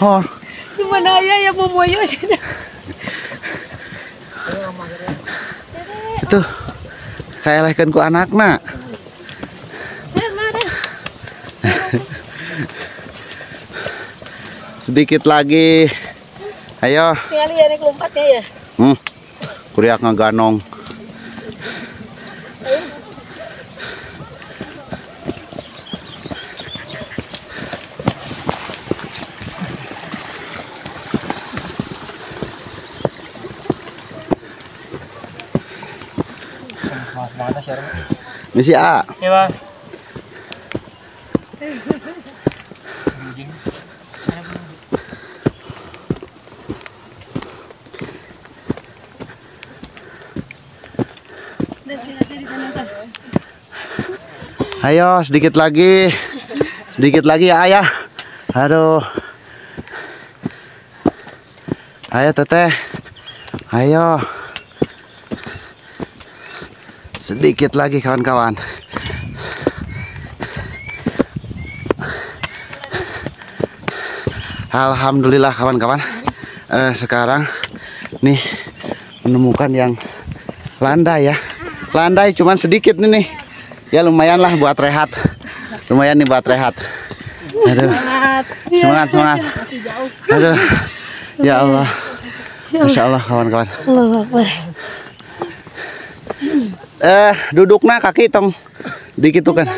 Oh, Gimana ya mau moyo sih? itu kayak lehkan ku anakna. Sedikit lagi. Ayo. Tinggal ya nih lompatnya ya. Kuriak ngeganong. Mana sih? Misi A. Iya, Bang. Ayo sedikit lagi ya ayah. Aduh, ayo teteh, ayo sedikit lagi kawan-kawan. Alhamdulillah kawan-kawan, sekarang nih menemukan yang landai ya. Landai cuman sedikit nih. Ya lumayan lah buat rehat. Lumayan nih buat rehat. Aduh. Semangat. Aduh. Ya Allah. Masya Allah kawan-kawan. Duduk nah kaki tong dikit tuh kan.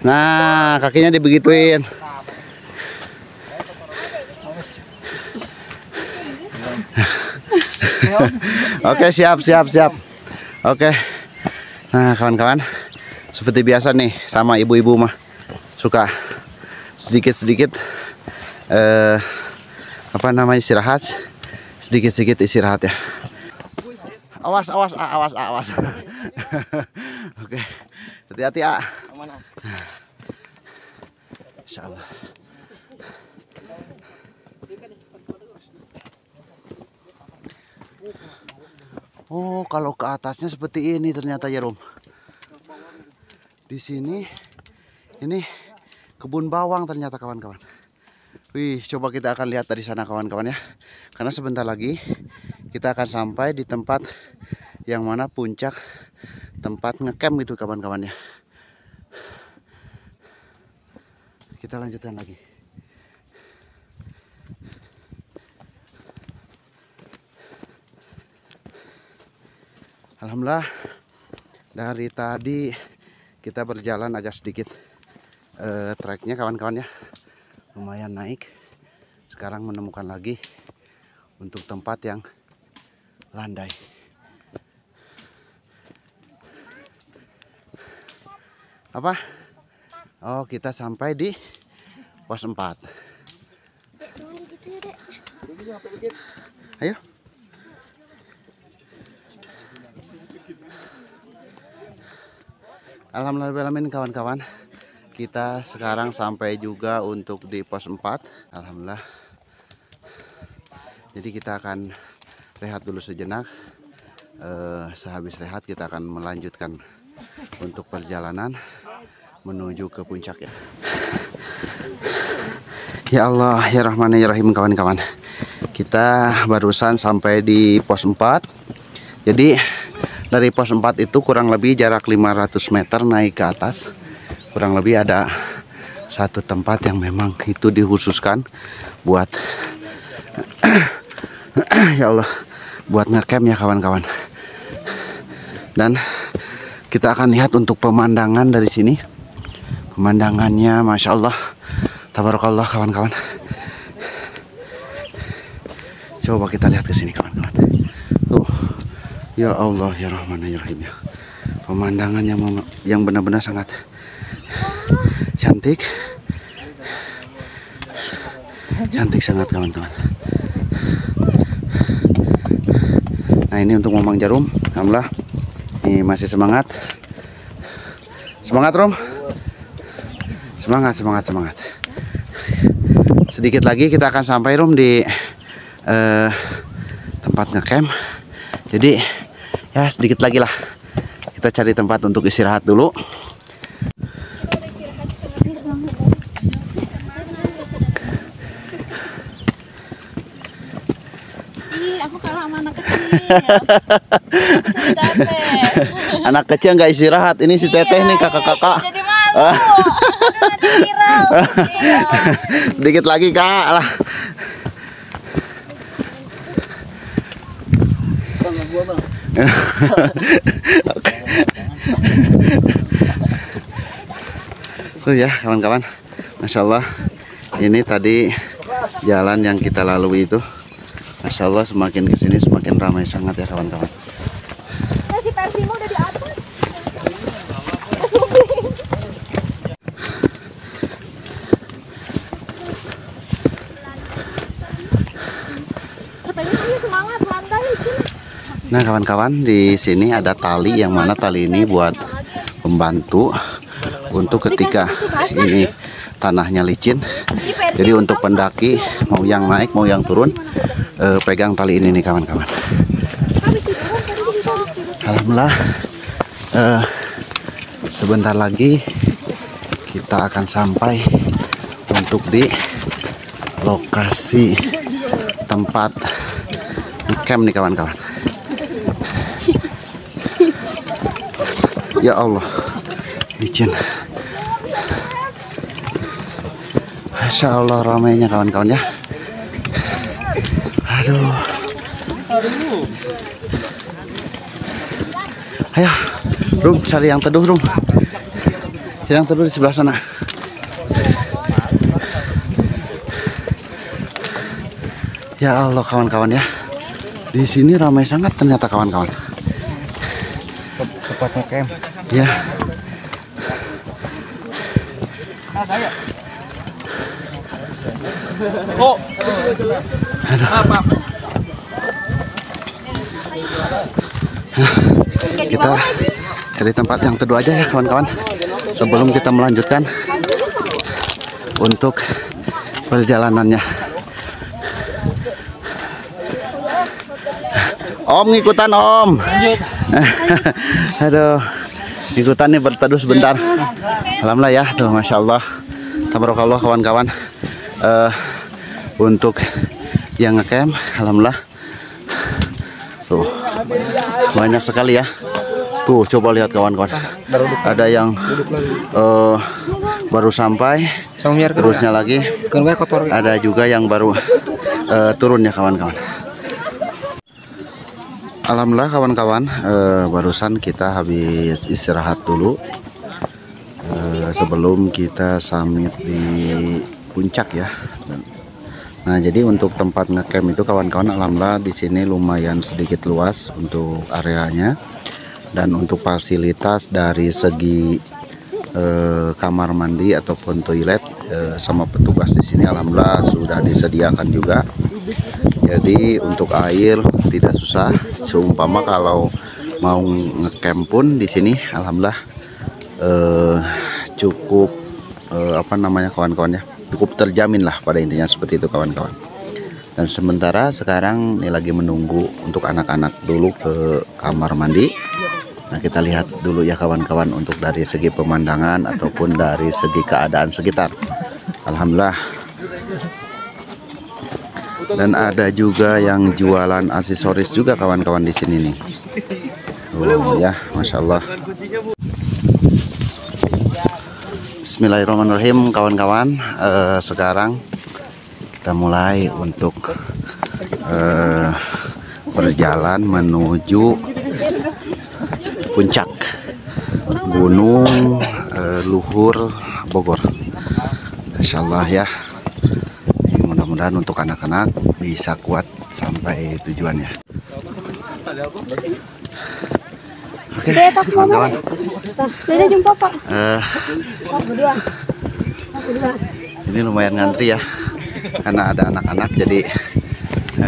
Nah kakinya dibegituin. Oke siap. Oke. Nah kawan-kawan, seperti biasa nih sama ibu-ibu mah suka sedikit-sedikit apa namanya istirahat, sedikit-sedikit istirahat ya. Awas. Oke, hati-hati A. Insya Allah. Oh, kalau ke atasnya seperti ini ternyata ya Rom. Di sini ini kebun bawang ternyata kawan-kawan. Wih, coba kita akan lihat dari sana kawan-kawan ya. Karena sebentar lagi kita akan sampai di tempat yang mana puncak tempat ngecamp gitu kawan-kawan ya. Kita lanjutkan lagi. Alhamdulillah dari tadi kita berjalan agak sedikit treknya kawan-kawan ya, lumayan naik. Sekarang menemukan lagi untuk tempat yang landai. Apa? Oh, kita sampai di pos 4. Ayo. Alhamdulillah kawan-kawan, kita sekarang sampai juga untuk di pos 4. Alhamdulillah. Jadi kita akan rehat dulu sejenak. Sehabis rehat kita akan melanjutkan untuk perjalanan menuju ke puncak ya. Ya Allah, ya Rahman, ya Rahim kawan-kawan. Kita barusan sampai di pos 4. Jadi dari pos 4 itu kurang lebih jarak 500 meter naik ke atas. Kurang lebih ada satu tempat yang memang itu dikhususkan buat ya Allah, buat ngecamp ya kawan-kawan. Dan kita akan lihat untuk pemandangan dari sini. Pemandangannya Masya Allah, tabarakallah kawan-kawan. Coba kita lihat ke sini kawan-kawan. Tuh, ya Allah, ya Rahman, ya Rahim ya. Pemandangannya yang benar-benar sangat cantik. Cantik sangat kawan-kawan. Nah ini untuk Mamang Jarum, alhamdulillah ini masih semangat. Semangat Rom. Semangat, semangat, semangat. Sedikit lagi kita akan sampai Rom di tempat ngecamp. Jadi ya sedikit lagi lah. Kita cari tempat untuk istirahat dulu. Aku kalah sama anak kecil. Capek. Anak kecil nggak istirahat. Ini si Teteh nih kakak-kakak. Jadi malu. Sedikit lagi kak lah. Tuh ya kawan-kawan, Masya Allah. Ini tadi jalan yang kita lalui itu, Masya Allah, semakin kesini semakin ramai sangat ya kawan-kawan. Si Persimo udah di atas. Katanya dia semangat lantai. Nah kawan-kawan, di sini ada tali yang mana tali ini buat pembantu untuk ketika ini tanahnya licin. Jadi untuk pendaki mau yang naik mau yang turun, pegang tali ini nih kawan-kawan. Alhamdulillah, sebentar lagi kita akan sampai untuk di lokasi tempat camp nih kawan-kawan. Ya Allah, licin. Masya Allah ramainya kawan-kawan ya. Aduh. Ayo, Rum, cari yang teduh, Rum. Cari yang teduh di sebelah sana. Ya Allah kawan-kawan ya. Di sini ramai sangat ternyata kawan-kawan. Tempat ngecamp. Ya. Oh. Apa? Kita cari tempat yang teduh aja ya kawan-kawan, sebelum kita melanjutkan untuk perjalanannya. Om ngikutan Om. Aduh, ikutan nih berteduh sebentar. Alhamdulillah ya, tuh Masya Allah, tabarakallah kawan-kawan. Untuk yang ngecamp, alhamdulillah, tuh banyak sekali ya. Tuh coba lihat kawan-kawan, ada yang baru sampai, terusnya lagi ada juga yang baru turun ya kawan-kawan. Alhamdulillah kawan-kawan, barusan kita habis istirahat dulu sebelum kita summit di puncak ya. Nah jadi untuk tempat ngecamp itu kawan-kawan, alhamdulillah di sini lumayan sedikit luas untuk areanya, dan untuk fasilitas dari segi kamar mandi ataupun toilet sama petugas di sini alhamdulillah sudah disediakan juga. Jadi untuk air tidak susah. Seumpama kalau mau ngecamp pun di sini alhamdulillah cukup apa namanya kawan-kawan ya, cukup terjamin lah pada intinya seperti itu kawan-kawan. Dan sementara sekarang ini lagi menunggu untuk anak-anak dulu ke kamar mandi. Nah, kita lihat dulu ya kawan-kawan untuk dari segi pemandangan ataupun dari segi keadaan sekitar. Alhamdulillah. Dan ada juga yang jualan aksesoris juga kawan-kawan di sini nih. Oh ya, Masya Allah. Bismillahirrahmanirrahim kawan-kawan. Sekarang kita mulai untuk berjalan menuju puncak Gunung Luhur Bogor. Insya Allah ya. Mudah-mudahan untuk anak-anak bisa kuat sampai tujuannya. Oke, kawan-kawan. Dede jumpa Pak. Berdua. Ini lumayan ngantri ya, karena ada anak-anak jadi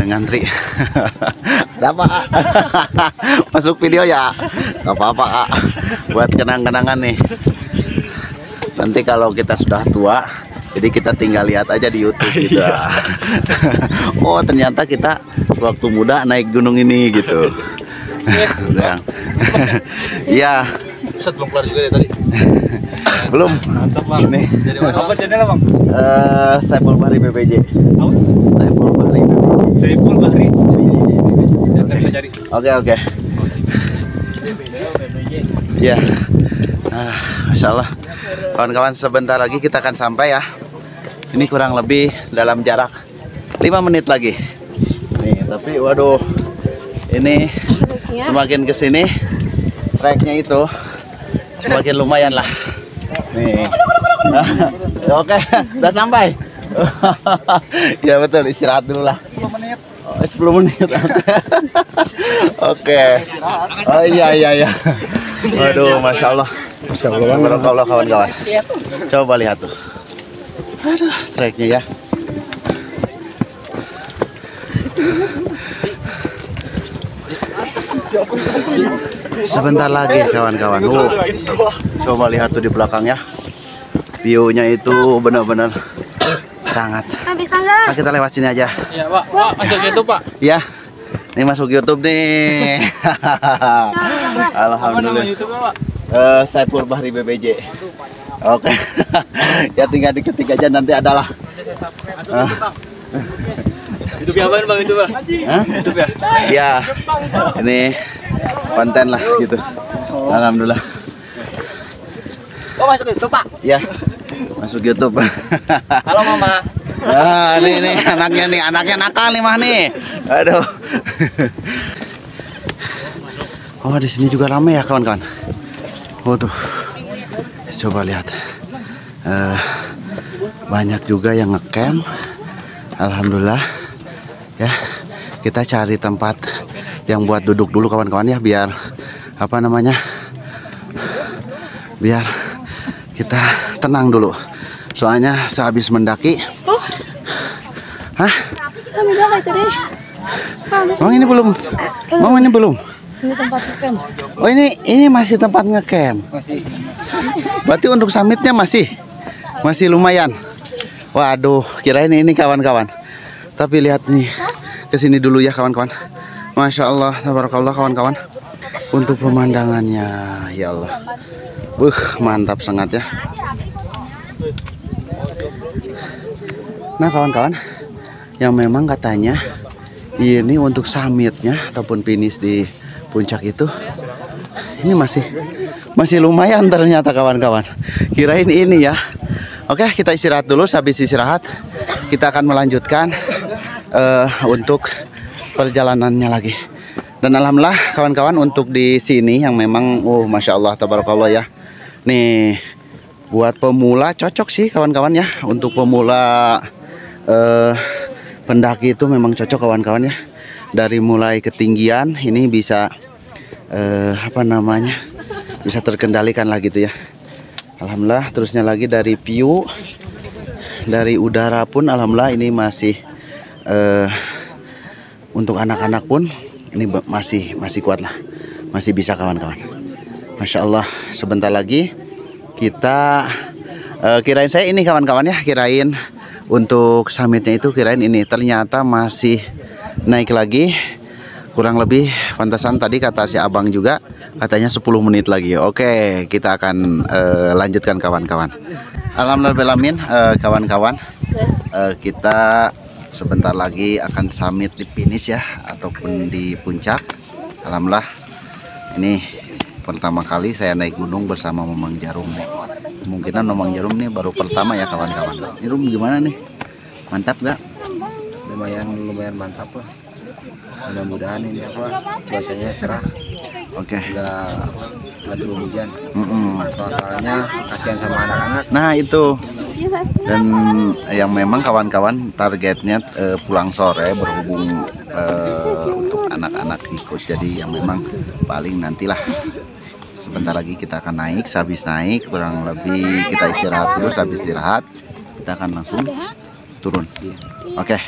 ngantri. Ada apa? Masuk video ya? Gak apa-apa Kak. Buat kenang-kenangan nih. Nanti kalau kita sudah tua, jadi kita tinggal lihat aja di YouTube gitu. Oh ternyata kita waktu muda naik gunung ini gitu. Iya. Set belum keluar juga ya tadi. Belum. Mantap Bang. Ini. Jadi apa channel Bang? Saiful Bahri BPJ. Apa? Saiful Bahri BPJ. Saiful Bahri. Kita cari. Oke. Ya. Masya Allah. Kawan-kawan sebentar lagi kita akan sampai ya. Ini kurang lebih dalam jarak 5 menit lagi. Nih, tapi waduh. Ini semakin kesini treknya itu semakin lumayan lah. Nih. Oke, udah sampai. Ya betul, istirahat dulu lah. 10 menit. Oh, 10 menit. Oke. Oh iya. Waduh, Masya Allah. Masya Allah kawan-kawan. Coba lihat tuh. Aduh, treknya ya. Sebentar lagi kawan-kawan. Coba lihat tuh di belakang ya. View-nya itu benar-benar sangat. Bisa nggak? Nah, kita lewat sini aja. Iya Pak. Pak masuk YouTube Pak. Ya. Ini masuk YouTube nih. Alhamdulillah. YouTube Pak. Saiful Bahri BPJ. Oke. Ya tinggal diketik aja nanti adalah. YouTube yang apaan Bang itu Bang? Hah? YouTube ya? Ya. Ini konten lah gitu. Alhamdulillah. Oh masuk YouTube Pak? Ya. Masuk YouTube. Halo Mama. Ah, nih anaknya nakal nih mah nih. Aduh. Oh, di sini juga ramai ya kawan-kawan. Oh tuh. Coba lihat. Banyak juga yang ngecamp. Alhamdulillah. Ya. Kita cari tempat yang buat duduk dulu kawan-kawan ya, biar apa namanya? Biar kita tenang dulu. Soalnya sehabis mendaki. Hah? Sambil dulu tadi. Emang ini belum? Emang ini belum? Ini tempat ngecamp. Oh ini masih tempat ngecamp. Masih. Berarti untuk summitnya masih lumayan. Waduh, kirain ini kawan-kawan. Tapi lihat nih, kesini dulu ya kawan-kawan. Masya Allah, tabarakallah kawan-kawan. Untuk pemandangannya, ya Allah. Mantap sangat ya. Nah kawan-kawan, yang memang katanya ini untuk summitnya ataupun finish di puncak itu, ini masih lumayan ternyata kawan-kawan. Kirain ini ya. Oke, kita istirahat dulu. Habis istirahat kita akan melanjutkan untuk perjalanannya lagi. Dan alhamdulillah kawan-kawan, untuk di sini yang memang Masya Allah tabarakallah ya. Nih buat pemula cocok sih kawan-kawan ya. Untuk pemula pendaki itu memang cocok kawan-kawan ya. Dari mulai ketinggian ini bisa apa namanya, bisa terkendalikan lah gitu ya. Alhamdulillah. Terusnya lagi dari view, dari udara pun alhamdulillah ini masih untuk anak-anak pun ini masih kuat lah, masih bisa kawan-kawan. Masya Allah. Sebentar lagi kita kirain saya ini kawan-kawan ya, kirain untuk summitnya itu kirain ini, ternyata masih naik lagi. Kurang lebih pantasan tadi kata si abang juga Katanya 10 menit lagi. Oke, kita akan lanjutkan kawan-kawan. Alhamdulillahirrahmanirrahim, kawan-kawan. Kita sebentar lagi akan summit di finish ya, ataupun di puncak. Alhamdulillah, ini pertama kali saya naik gunung bersama Mamang Jarum nih. Kemungkinan Mamang Jarum nih baru pertama ya kawan-kawan. Ini Rum gimana nih? Mantap gak? Lumayan mantap lah. Mudah-mudahan ini cuacanya cerah. Oke. Nggak turun hujan. Soalnya kasihan sama anak-anak. Nah itu. Dan yang memang kawan-kawan targetnya pulang sore, berhubung untuk anak-anak ikut. Jadi yang memang paling nantilah sebentar lagi kita akan naik. Sehabis naik kurang lebih kita istirahat dulu. Habis istirahat kita akan langsung turun. Oke.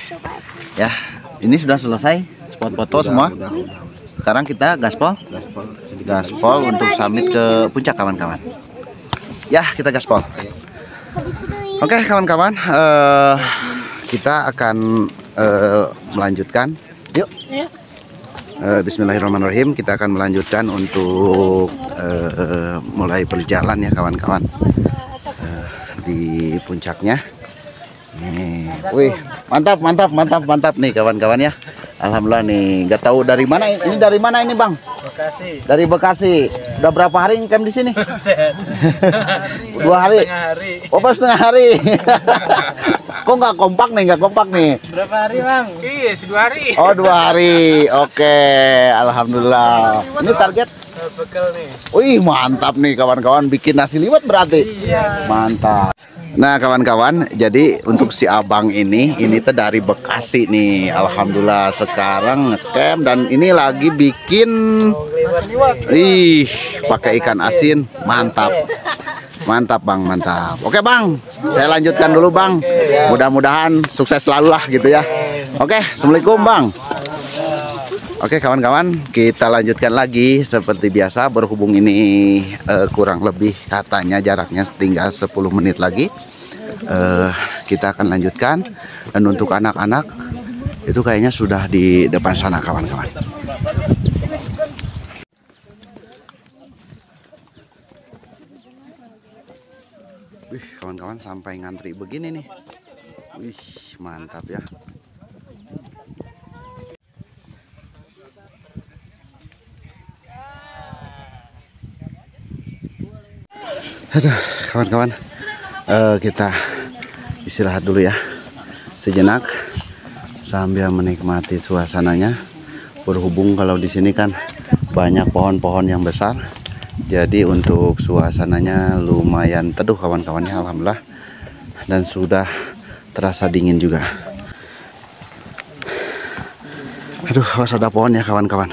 Ya, ini sudah selesai spot foto semua. Sekarang kita gaspol untuk summit ke puncak kawan-kawan. Ya, kita gaspol. Oke kawan-kawan, kita akan melanjutkan. Yuk. Bismillahirrahmanirrahim. Kita akan melanjutkan untuk mulai berjalan ya kawan-kawan, di puncaknya. Nih, wih, mantap nih kawan-kawan ya. Alhamdulillah nih, nggak tahu dari mana ini, dari mana ini Bang? Bekasi. Dari Bekasi. Udah berapa hari camp di sini? 2 hari. Oh, pas setengah hari. Kok nggak kompak nih? Berapa hari Bang? Iya, 2 hari. Oh, 2 hari. Oke, alhamdulillah. Ini target? Bekal nih. Wih, mantap nih kawan-kawan, bikin nasi liwet berarti. Iya. Mantap. Nah kawan-kawan, jadi untuk si abang ini tuh dari Bekasi nih. Alhamdulillah sekarang ngecamp dan ini lagi bikin pakai ikan asin. Mantap Bang, mantap. Oke Bang, saya lanjutkan dulu Bang. Mudah-mudahan sukses selalu lah gitu ya. Oke, Assalamualaikum Bang. Oke kawan-kawan, kita lanjutkan lagi seperti biasa. Berhubung ini kurang lebih katanya jaraknya tinggal 10 menit lagi, kita akan lanjutkan. Dan untuk anak-anak itu kayaknya sudah di depan sana kawan-kawan. Wih kawan-kawan, sampai ngantri begini nih. Wih mantap ya. Aduh kawan-kawan, kita istirahat dulu ya sejenak sambil menikmati suasananya. Berhubung kalau di sini kan banyak pohon-pohon yang besar, jadi untuk suasananya lumayan teduh kawan-kawannya, alhamdulillah. Dan sudah terasa dingin juga. Aduh, awas ada pohon ya kawan-kawan.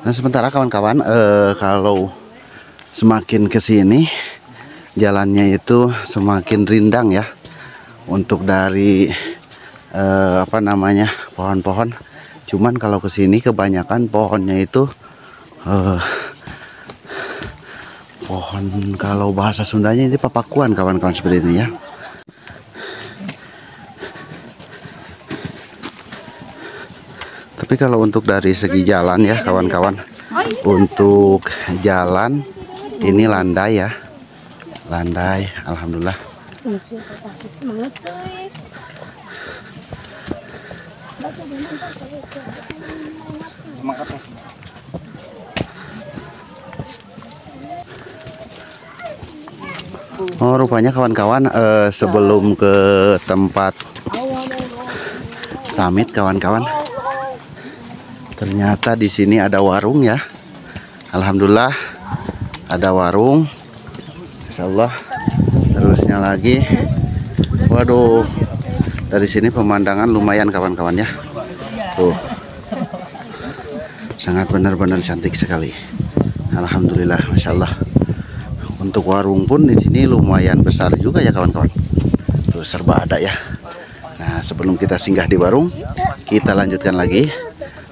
Nah sementara kawan-kawan, kalau semakin ke sini jalannya itu semakin rindang ya, untuk dari pohon-pohon. Cuman kalau ke sini kebanyakan pohonnya itu pohon, kalau bahasa Sundanya ini papakuan kawan-kawan, seperti ini ya. Tapi kalau untuk dari segi jalan ya kawan-kawan, untuk jalan ini landai ya, landai, alhamdulillah. Oh rupanya kawan-kawan, sebelum ke tempat summit kawan-kawan, ternyata di sini ada warung ya. Alhamdulillah ada warung. Insyaallah. Terusnya lagi, waduh, dari sini pemandangan lumayan kawan-kawan ya. Tuh, sangat benar-benar cantik sekali. Alhamdulillah, masya Allah. Untuk warung pun di sini lumayan besar juga ya kawan-kawan. Tuh serba ada ya. Nah sebelum kita singgah di warung, kita lanjutkan lagi.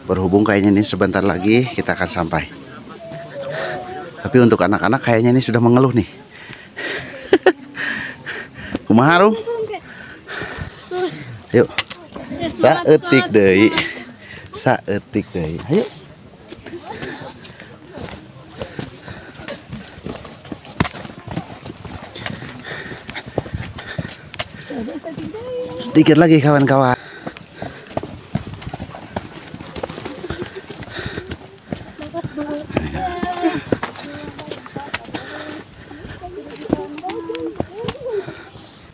Berhubung kayaknya ini sebentar lagi kita akan sampai. Tapi untuk anak-anak kayaknya ini sudah mengeluh nih. Kumaha Rum? Yuk, Saeutik deui. Saeutik deui. Ayo. Sedikit lagi kawan-kawan.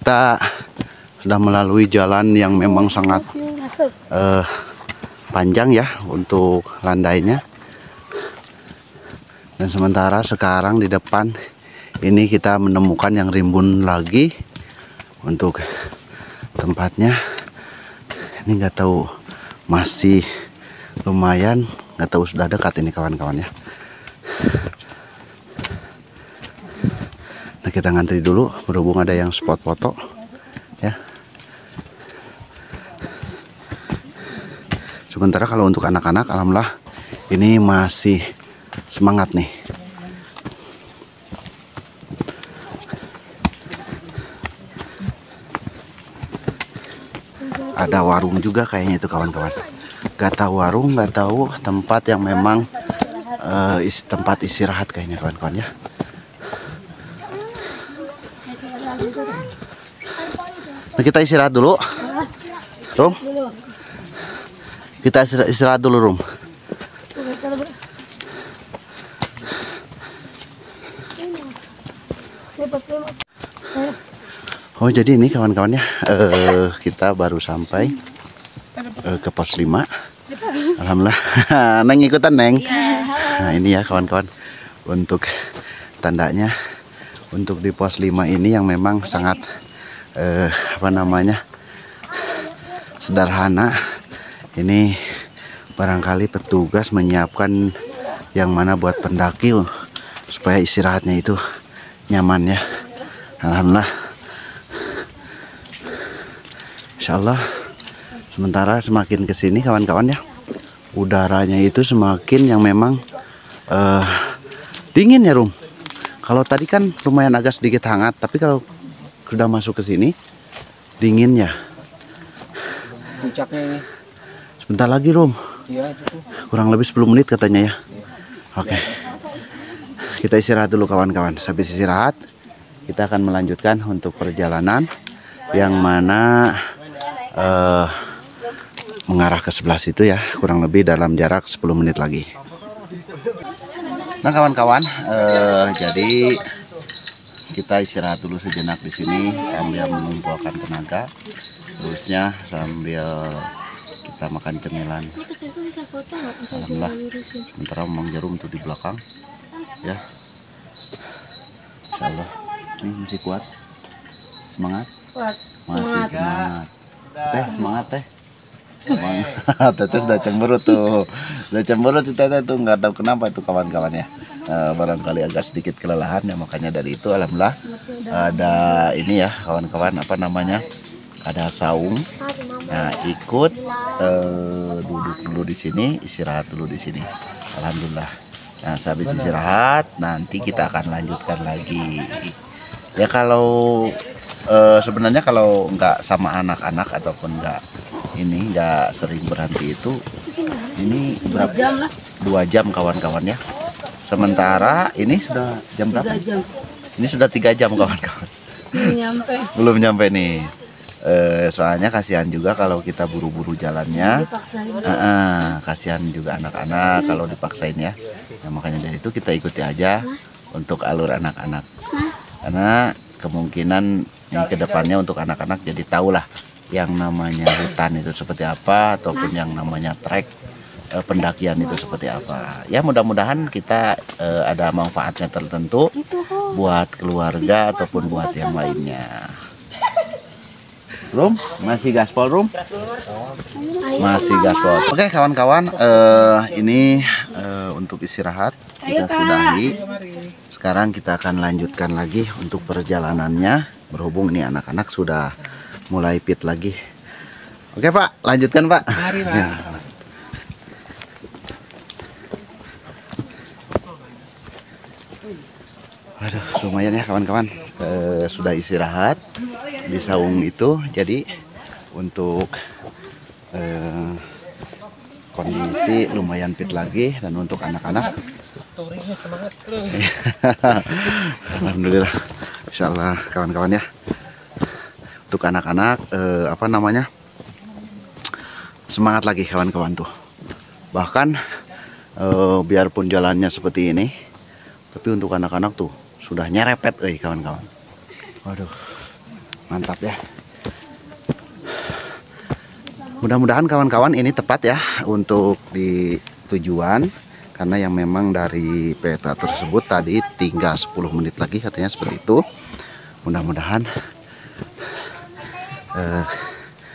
Kita sudah melalui jalan yang memang sangat panjang ya untuk landainya. Dan sementara sekarang di depan ini kita menemukan yang rimbun lagi untuk tempatnya. Ini nggak tahu masih lumayan, nggak tahu sudah dekat ini kawan-kawan ya. Nah, kita ngantri dulu berhubung ada yang spot foto ya. Sementara kalau untuk anak-anak alhamdulillah ini masih semangat nih. Ada warung juga kayaknya itu kawan-kawan. Gak tahu warung, gak tahu tempat yang memang tempat istirahat kayaknya kawan-kawan ya. Nah, kita istirahat dulu, Rum. Kita istirahat dulu, Rum. Oh, jadi ini kawan-kawannya kita baru sampai ke pos 5. Alhamdulillah. Neng ikutan, Neng. Nah, ini ya kawan-kawan untuk tandanya. Untuk di pos 5 ini yang memang sangat sederhana. Ini barangkali petugas menyiapkan yang mana buat pendaki supaya istirahatnya itu nyaman ya. Alhamdulillah. Insyaallah. Sementara semakin kesini kawan-kawan ya, udaranya itu semakin yang memang dingin ya, Rum. Kalau tadi kan lumayan agak sedikit hangat, tapi kalau sudah masuk ke sini dingin ya. Puncaknya ini. Sebentar lagi, Rum. Iya, itu. Kurang lebih 10 menit katanya ya. Oke. Kita istirahat dulu kawan-kawan. Sampai istirahat, kita akan melanjutkan untuk perjalanan yang mana mengarah ke sebelah situ ya. Kurang lebih dalam jarak 10 menit lagi. Nah kawan-kawan, jadi kita istirahat dulu sejenak di sini sambil mengumpulkan tenaga, terusnya sambil kita makan cemilan. Alhamdulillah. Sementara Mang Jarum tuh di belakang, ya. Insyaallah, ini masih kuat, semangat, masih semangat, teh semangat teh. Teteh sudah cemberut tuh, teteh tuh nggak tahu kenapa itu kawan-kawan ya. Barangkali agak sedikit kelelahan ya, makanya dari itu alhamdulillah ada ini ya kawan-kawan ada saung. Nah ikut duduk dulu di sini, istirahat dulu di sini. Alhamdulillah. Nah habis istirahat nanti kita akan lanjutkan lagi. Ya kalau sebenarnya kalau nggak sama anak-anak ataupun nggak sering berhenti itu ini berapa jam lah? 2 jam kawan-kawan ya. Sementara ini sudah jam berapa? 3 jam. Ini sudah 3 jam kawan-kawan. Belum nyampe nih. Soalnya kasihan juga kalau kita buru-buru jalannya. Kasihan juga anak-anak kalau dipaksain ya. Nah, makanya dari itu kita ikuti aja untuk alur anak-anak. Karena kemungkinan yang kedepannya untuk anak-anak jadi tahulah yang namanya hutan itu seperti apa ataupun yang namanya trek pendakian itu seperti apa. Ya mudah-mudahan kita ada manfaatnya tertentu buat keluarga ataupun buat yang lainnya. Rum, masih gaspol Rum? Masih gaspol. Oke kawan-kawan, ini untuk istirahat kita sudahi. Sekarang kita akan lanjutkan lagi untuk perjalanannya. Berhubung ini anak-anak sudah mulai fit lagi. Oke Pak, lanjutkan Pak. Mari Pak. Ya. Waduh, lumayan ya kawan-kawan. Sudah istirahat di saung itu. Jadi untuk kondisi lumayan fit lagi. Dan untuk anak-anak semangat. alhamdulillah, insyaallah kawan-kawan ya. Untuk anak-anak semangat lagi kawan-kawan tuh. Bahkan biarpun jalannya seperti ini, tapi untuk anak-anak tuh sudah nyerepet kawan-kawan. Waduh, mantap ya. Mudah-mudahan kawan-kawan ini tepat ya untuk di tujuan, karena yang memang dari peta tersebut tadi tinggal 10 menit lagi katanya seperti itu. Mudah-mudahan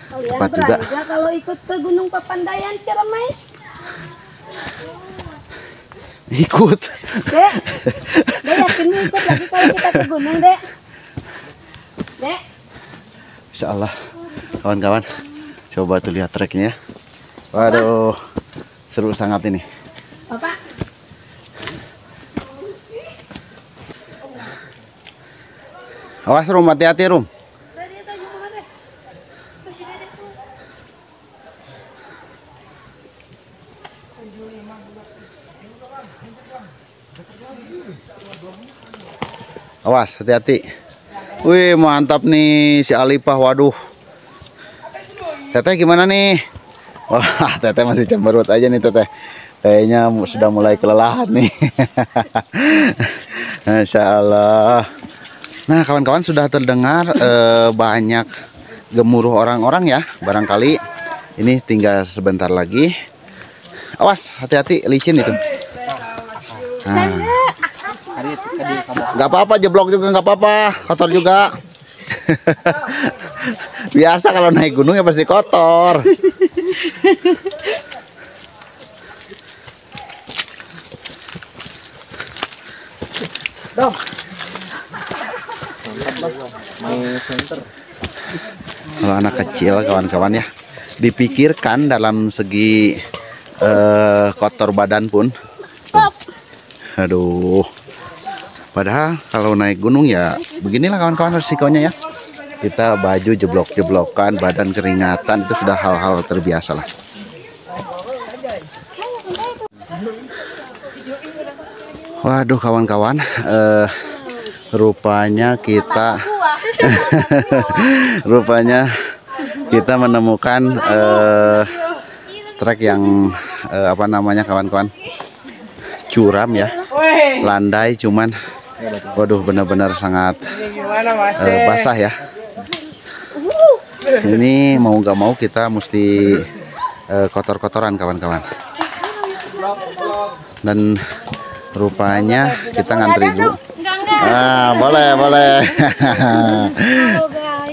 tepat juga. Kalau ikut ke Gunung Papandayan Ciremai. Ikut. Dek yakin mau ikut lagi kalau kita ke gunung, Dek? Dek. Insyaallah kawan-kawan. Coba tuh lihat treknya. Waduh, seru sangat ini. Bapak. Awas Rum, hati-hati Rum. Awas, hati-hati. Wih, mantap nih si Alipah. Waduh. Teteh gimana nih? Wah, Teteh masih cemberut aja nih Teteh. Kayaknya sudah mulai kelelahan nih. Masya Allah. Nah kawan-kawan, sudah terdengar banyak gemuruh orang-orang ya. Barangkali ini tinggal sebentar lagi. Awas, hati-hati, licin itu. Nah. Gak apa-apa, jeblok juga gak apa-apa, kotor juga. Biasa kalau naik gunung ya pasti kotor. Kalau anak kecil kawan-kawan ya, dipikirkan dalam segi kotor badan pun. Aduh. Padahal kalau naik gunung ya beginilah kawan-kawan resikonya ya. Kita baju jeblok-jeblokan, badan keringatan, itu sudah hal-hal terbiasa lah. Waduh kawan-kawan, rupanya kita menemukan trek yang kawan-kawan, curam ya, landai, cuman waduh benar-benar sangat basah ya. Ini mau gak mau kita mesti kotor-kotoran kawan-kawan. Dan rupanya kita ngantri dulu. Ah, boleh.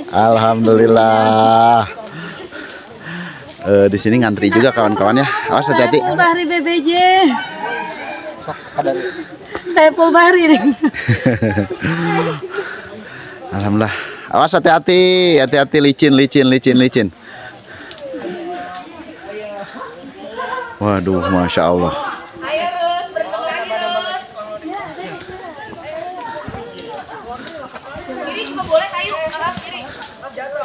Alhamdulillah. Di sini ngantri juga kawan-kawan ya. Awas hati-hati. Bahri BBJ. Saya Bahri nih. Alhamdulillah. Awas hati-hati, licin. Waduh, masya Allah. Ayo Rus, berenang lagi Rus. Kiri juga boleh, ayo arah kiri. Jatuh.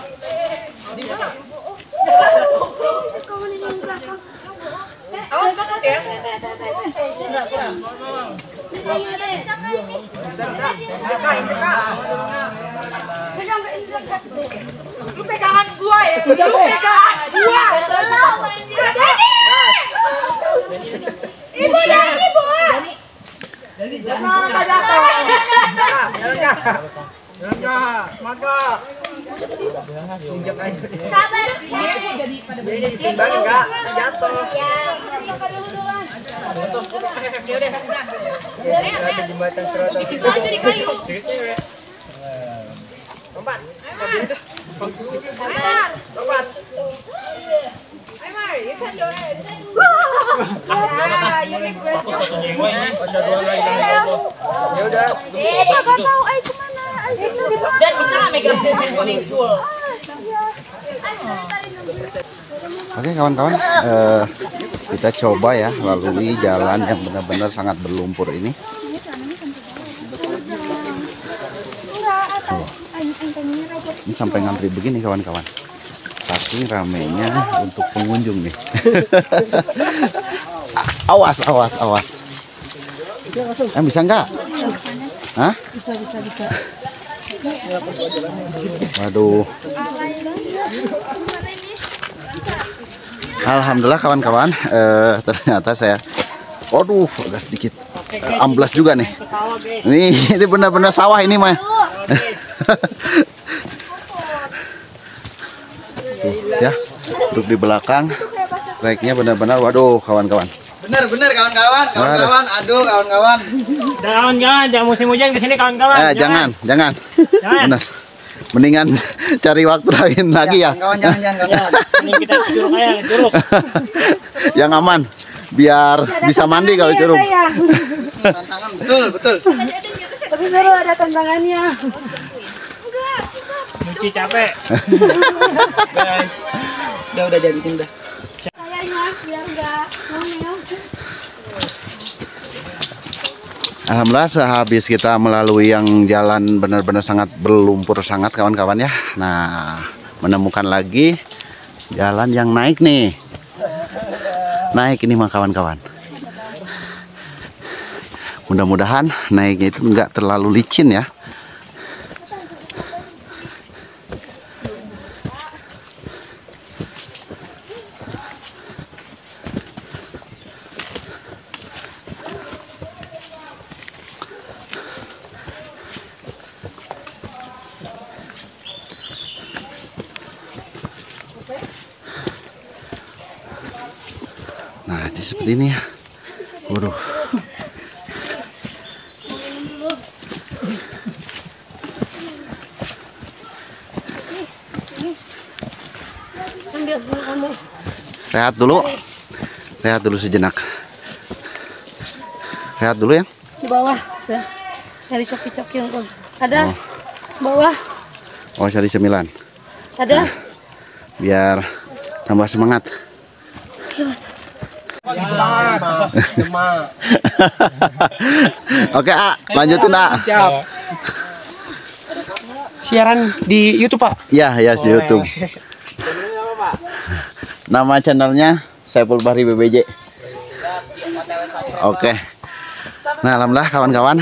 Di mana? Awas banget ya. Enggak kurang. Lu pegangan gua ya. Lu pegangan gua. Ibu ya, ibu. Jangan jatuh. Semangat. Sabar. Jadi disimbangin enggak? Jatuh. Ya. Ada jembatan serotan. Itu aja di kayu. Lompat. Lompat. Aymar, you can do it. You make great. Ya udah. Enggak tahu ay kemana. Dan bisa nggak megang handphone yang full? Oke kawan-kawan, kita coba ya lalui jalan yang benar-benar sangat berlumpur ini. Ini sampai ngantri begini kawan-kawan. Ini ramenya untuk pengunjung nih. Awas, awas, awas. Bisa nggak? Hah? Bisa. Waduh. Alhamdulillah kawan-kawan, ternyata saya, waduh, agak sedikit amblas juga nih. Ini benar-benar sawah ini mah. Tuh, ya, duduk di belakang, tracknya benar-benar, waduh, kawan-kawan. Bener kawan-kawan, aduh kawan-kawan. Kawan-kawan, jangan musim hujan ke sini kawan-kawan. Jangan. Jangan. Benar. Mendingan cari waktu lain lagi ya. Kawan, jangan. Ini kita curug. Yang aman, biar bisa mandi kalau curug. Tantangan betul. Tapi baru ada tantangannya. Cuci capek. Guys, udah jadi dah. Kayaknya biar enggak ngomel. Alhamdulillah sehabis kita melalui yang jalan benar-benar sangat berlumpur sangat kawan-kawan ya. Nah, menemukan lagi jalan yang naik nih. Naik ini mah kawan-kawan. Mudah-mudahan naiknya itu enggak terlalu licin ya. Nah, jadi seperti ini ya. Waduh. Ambil dulu kamu. Rehat dulu. Rehat dulu sejenak. Rehat dulu ya. Di bawah. Tuh. Dari coki-coki yang tuh. Ada. Oh. Bawah. Oh, cari cemilan. Ada. Biar tambah semangat. Oke, lanjutin, Siap. Siaran di YouTube, Pak? Ya, di YouTube. Nama channelnya Saiful Bahri BBJ. Oke. Nah, alhamdulillah kawan-kawan,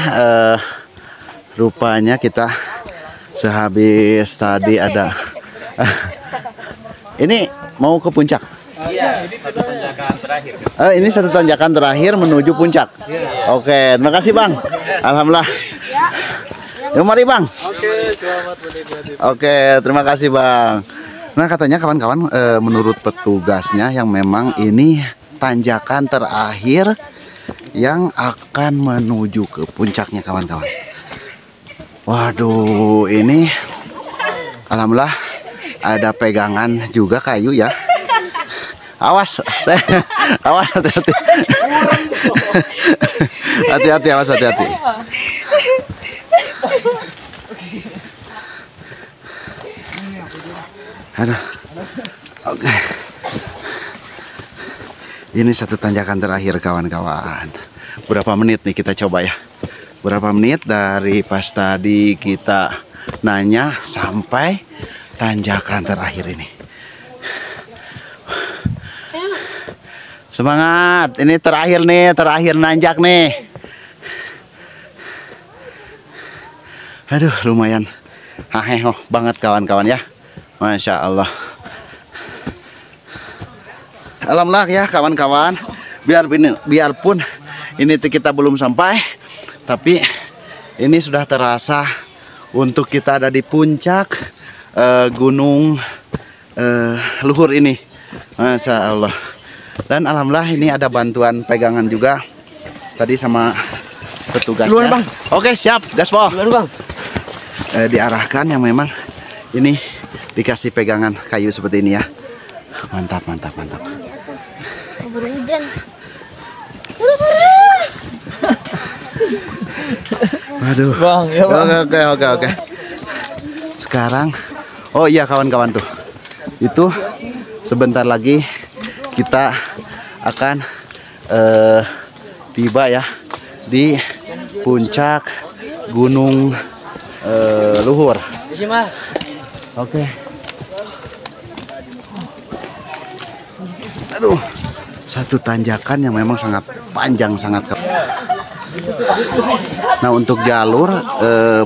rupanya kita sehabis tadi ada ini mau ke puncak. Iya, ini satu tanjakan terakhir. Ini satu tanjakan terakhir menuju puncak. Oke, terima kasih Bang. Alhamdulillah. Yuk mari Bang. Oke, selamat menikmati. Oke, terima kasih Bang. Nah katanya kawan-kawan, menurut petugasnya yang memang ini tanjakan terakhir yang akan menuju ke puncaknya kawan-kawan. Waduh, ini alhamdulillah ada pegangan juga kayu ya. Awas, awas, hati-hati. Hati-hati, awas, hati-hati. Aduh. Oke. Ini satu tanjakan terakhir kawan-kawan. Berapa menit nih kita coba ya? Berapa menit dari pas tadi kita nanya sampai tanjakan terakhir ini? Semangat, ini terakhir nih, terakhir nanjak nih. Aduh, lumayan haheho banget kawan-kawan ya. Masya Allah. Alhamdulillah ya kawan-kawan. Biarpun ini kita belum sampai, tapi ini sudah terasa untuk kita ada di puncak gunung luhur ini. Masya Allah. Dan alhamdulillah ini ada bantuan pegangan juga tadi sama petugasnya. Duluan, Bang. Oke, siap, gaspol. Duluan, Bang. Diarahkan yang memang ini dikasih pegangan kayu seperti ini ya. Mantap, mantap, mantap. Buru hujan. Waduh. Bang, ya, Bang. Oke. Sekarang, oh iya kawan-kawan tuh. Itu sebentar lagi kita akan tiba ya di puncak gunung luhur. Oke. Aduh, satu tanjakan yang memang sangat panjang, sangat. Nah, untuk jalur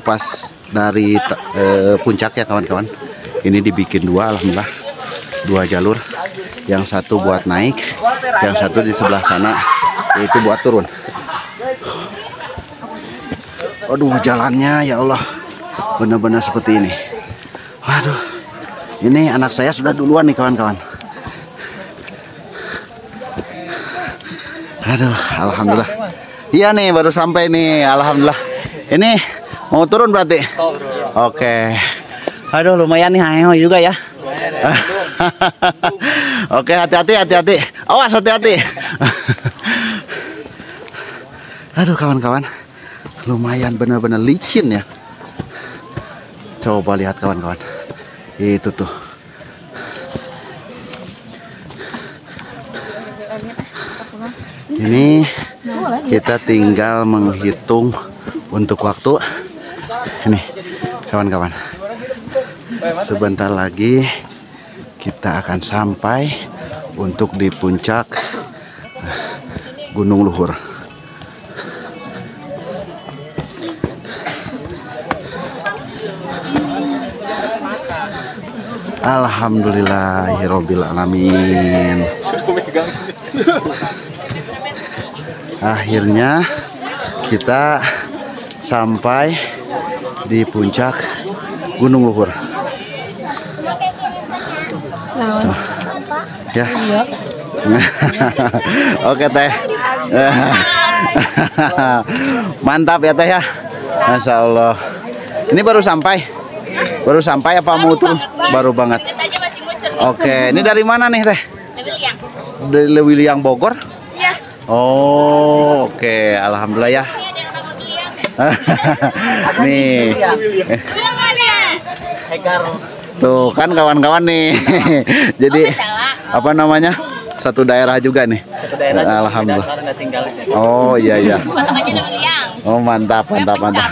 pas dari puncak ya kawan-kawan, ini dibikin dua, alhamdulillah, dua jalur. Yang satu buat naik, yang satu di sebelah sana yaitu buat turun. Aduh, jalannya ya Allah, benar-benar seperti ini. Waduh, ini anak saya sudah duluan nih kawan-kawan. Aduh, alhamdulillah. Iya nih, baru sampai nih, alhamdulillah. Ini mau turun berarti? Oke. Aduh, lumayan nih, hayo juga ya. Oke, hati-hati, hati-hati. Awas, hati-hati. Aduh, kawan-kawan, lumayan benar-benar licin ya. Coba lihat kawan-kawan, itu tuh. Ini kita tinggal menghitung untuk waktu. Ini kawan-kawan, sebentar lagi kita akan sampai untuk di puncak Gunung Luhur. Alhamdulillahirabbil alamin. Akhirnya kita sampai di puncak Gunung Luhur. Ya. Oke teh. Mantap ya teh ya. Masya Allah. Ini baru sampai. Baru sampai apa mau turun? Baru banget. Oke, ini dari mana nih teh? Dari Lewiliang Bogor? Iya. Oh, oke. Alhamdulillah ya. Nih. Tuh kan kawan-kawan nih. Jadi apa namanya? Satu daerah juga nih. Satu daerah. Alhamdulillah. Oh iya iya. Oh mantap mantap mantap.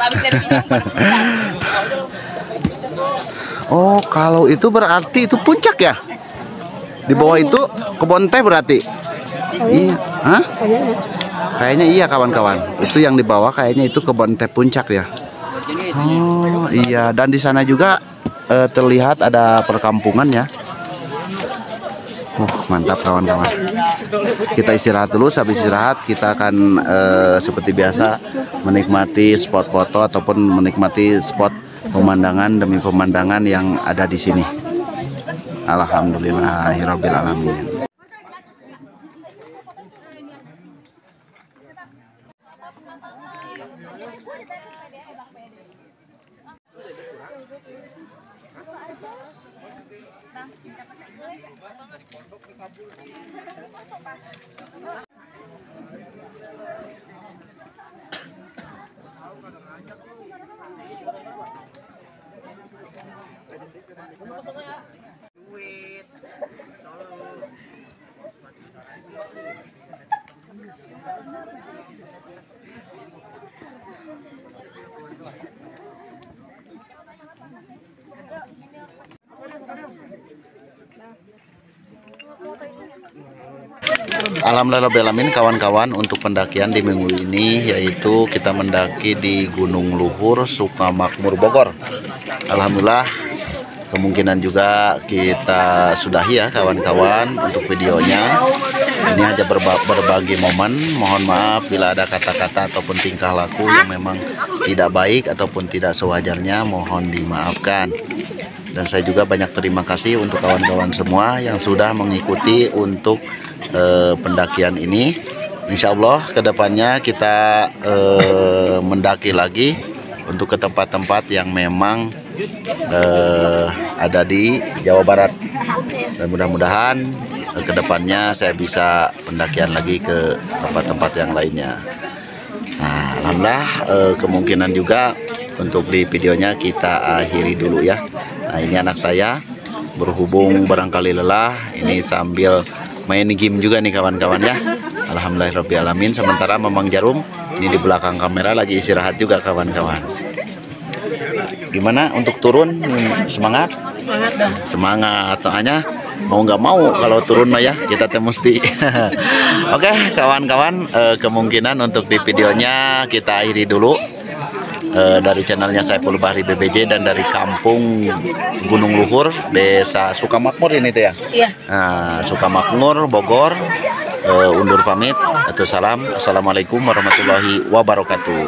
Oh kalau itu berarti itu puncak ya? Di bawah itu kebun teh berarti? Iya. Hah? Kayaknya iya kawan-kawan. Itu yang di bawah kayaknya itu kebun teh puncak ya. Oh iya, dan di sana juga terlihat ada perkampungan ya. Mantap kawan-kawan. Kita istirahat dulu, habis istirahat kita akan seperti biasa menikmati spot foto ataupun menikmati spot pemandangan demi pemandangan yang ada di sini. Alhamdulillahirabbil alamin. Alhamdulillahirrahmanirrahim kawan-kawan, untuk pendakian di minggu ini yaitu kita mendaki di Gunung Luhur Sukamakmur Bogor. Alhamdulillah, kemungkinan juga kita sudahi ya kawan-kawan untuk videonya. Ini hanya berbagi momen. Mohon maaf bila ada kata-kata ataupun tingkah laku yang memang tidak baik ataupun tidak sewajarnya, mohon dimaafkan. Dan saya juga banyak terima kasih untuk kawan-kawan semua yang sudah mengikuti untuk pendakian ini. Insya Allah kedepannya kita mendaki lagi untuk ke tempat-tempat yang memang ada di Jawa Barat, dan mudah-mudahan kedepannya saya bisa pendakian lagi ke tempat-tempat yang lainnya. Nah, alhamdulillah kemungkinan juga untuk di videonya kita akhiri dulu ya. Nah, ini anak saya berhubung barangkali lelah, ini sambil main game juga nih kawan-kawan ya. Alhamdulillahirrahmanirrahim. Sementara Mamang Jarum ini di belakang kamera lagi istirahat juga kawan-kawan. Gimana untuk turun? Semangat? Semangat dong. Semangat, soalnya mau nggak mau kalau turun mah ya kita teh mesti. Oke kawan-kawan, kemungkinan untuk di videonya kita akhiri dulu. Dari channelnya Saiful Bahri BBJ dan dari kampung Gunung Luhur, Desa Sukamakmur ini tuh ya. Iya. Nah, Sukamakmur, Bogor. Undur pamit. Assalamualaikum warahmatullahi wabarakatuh.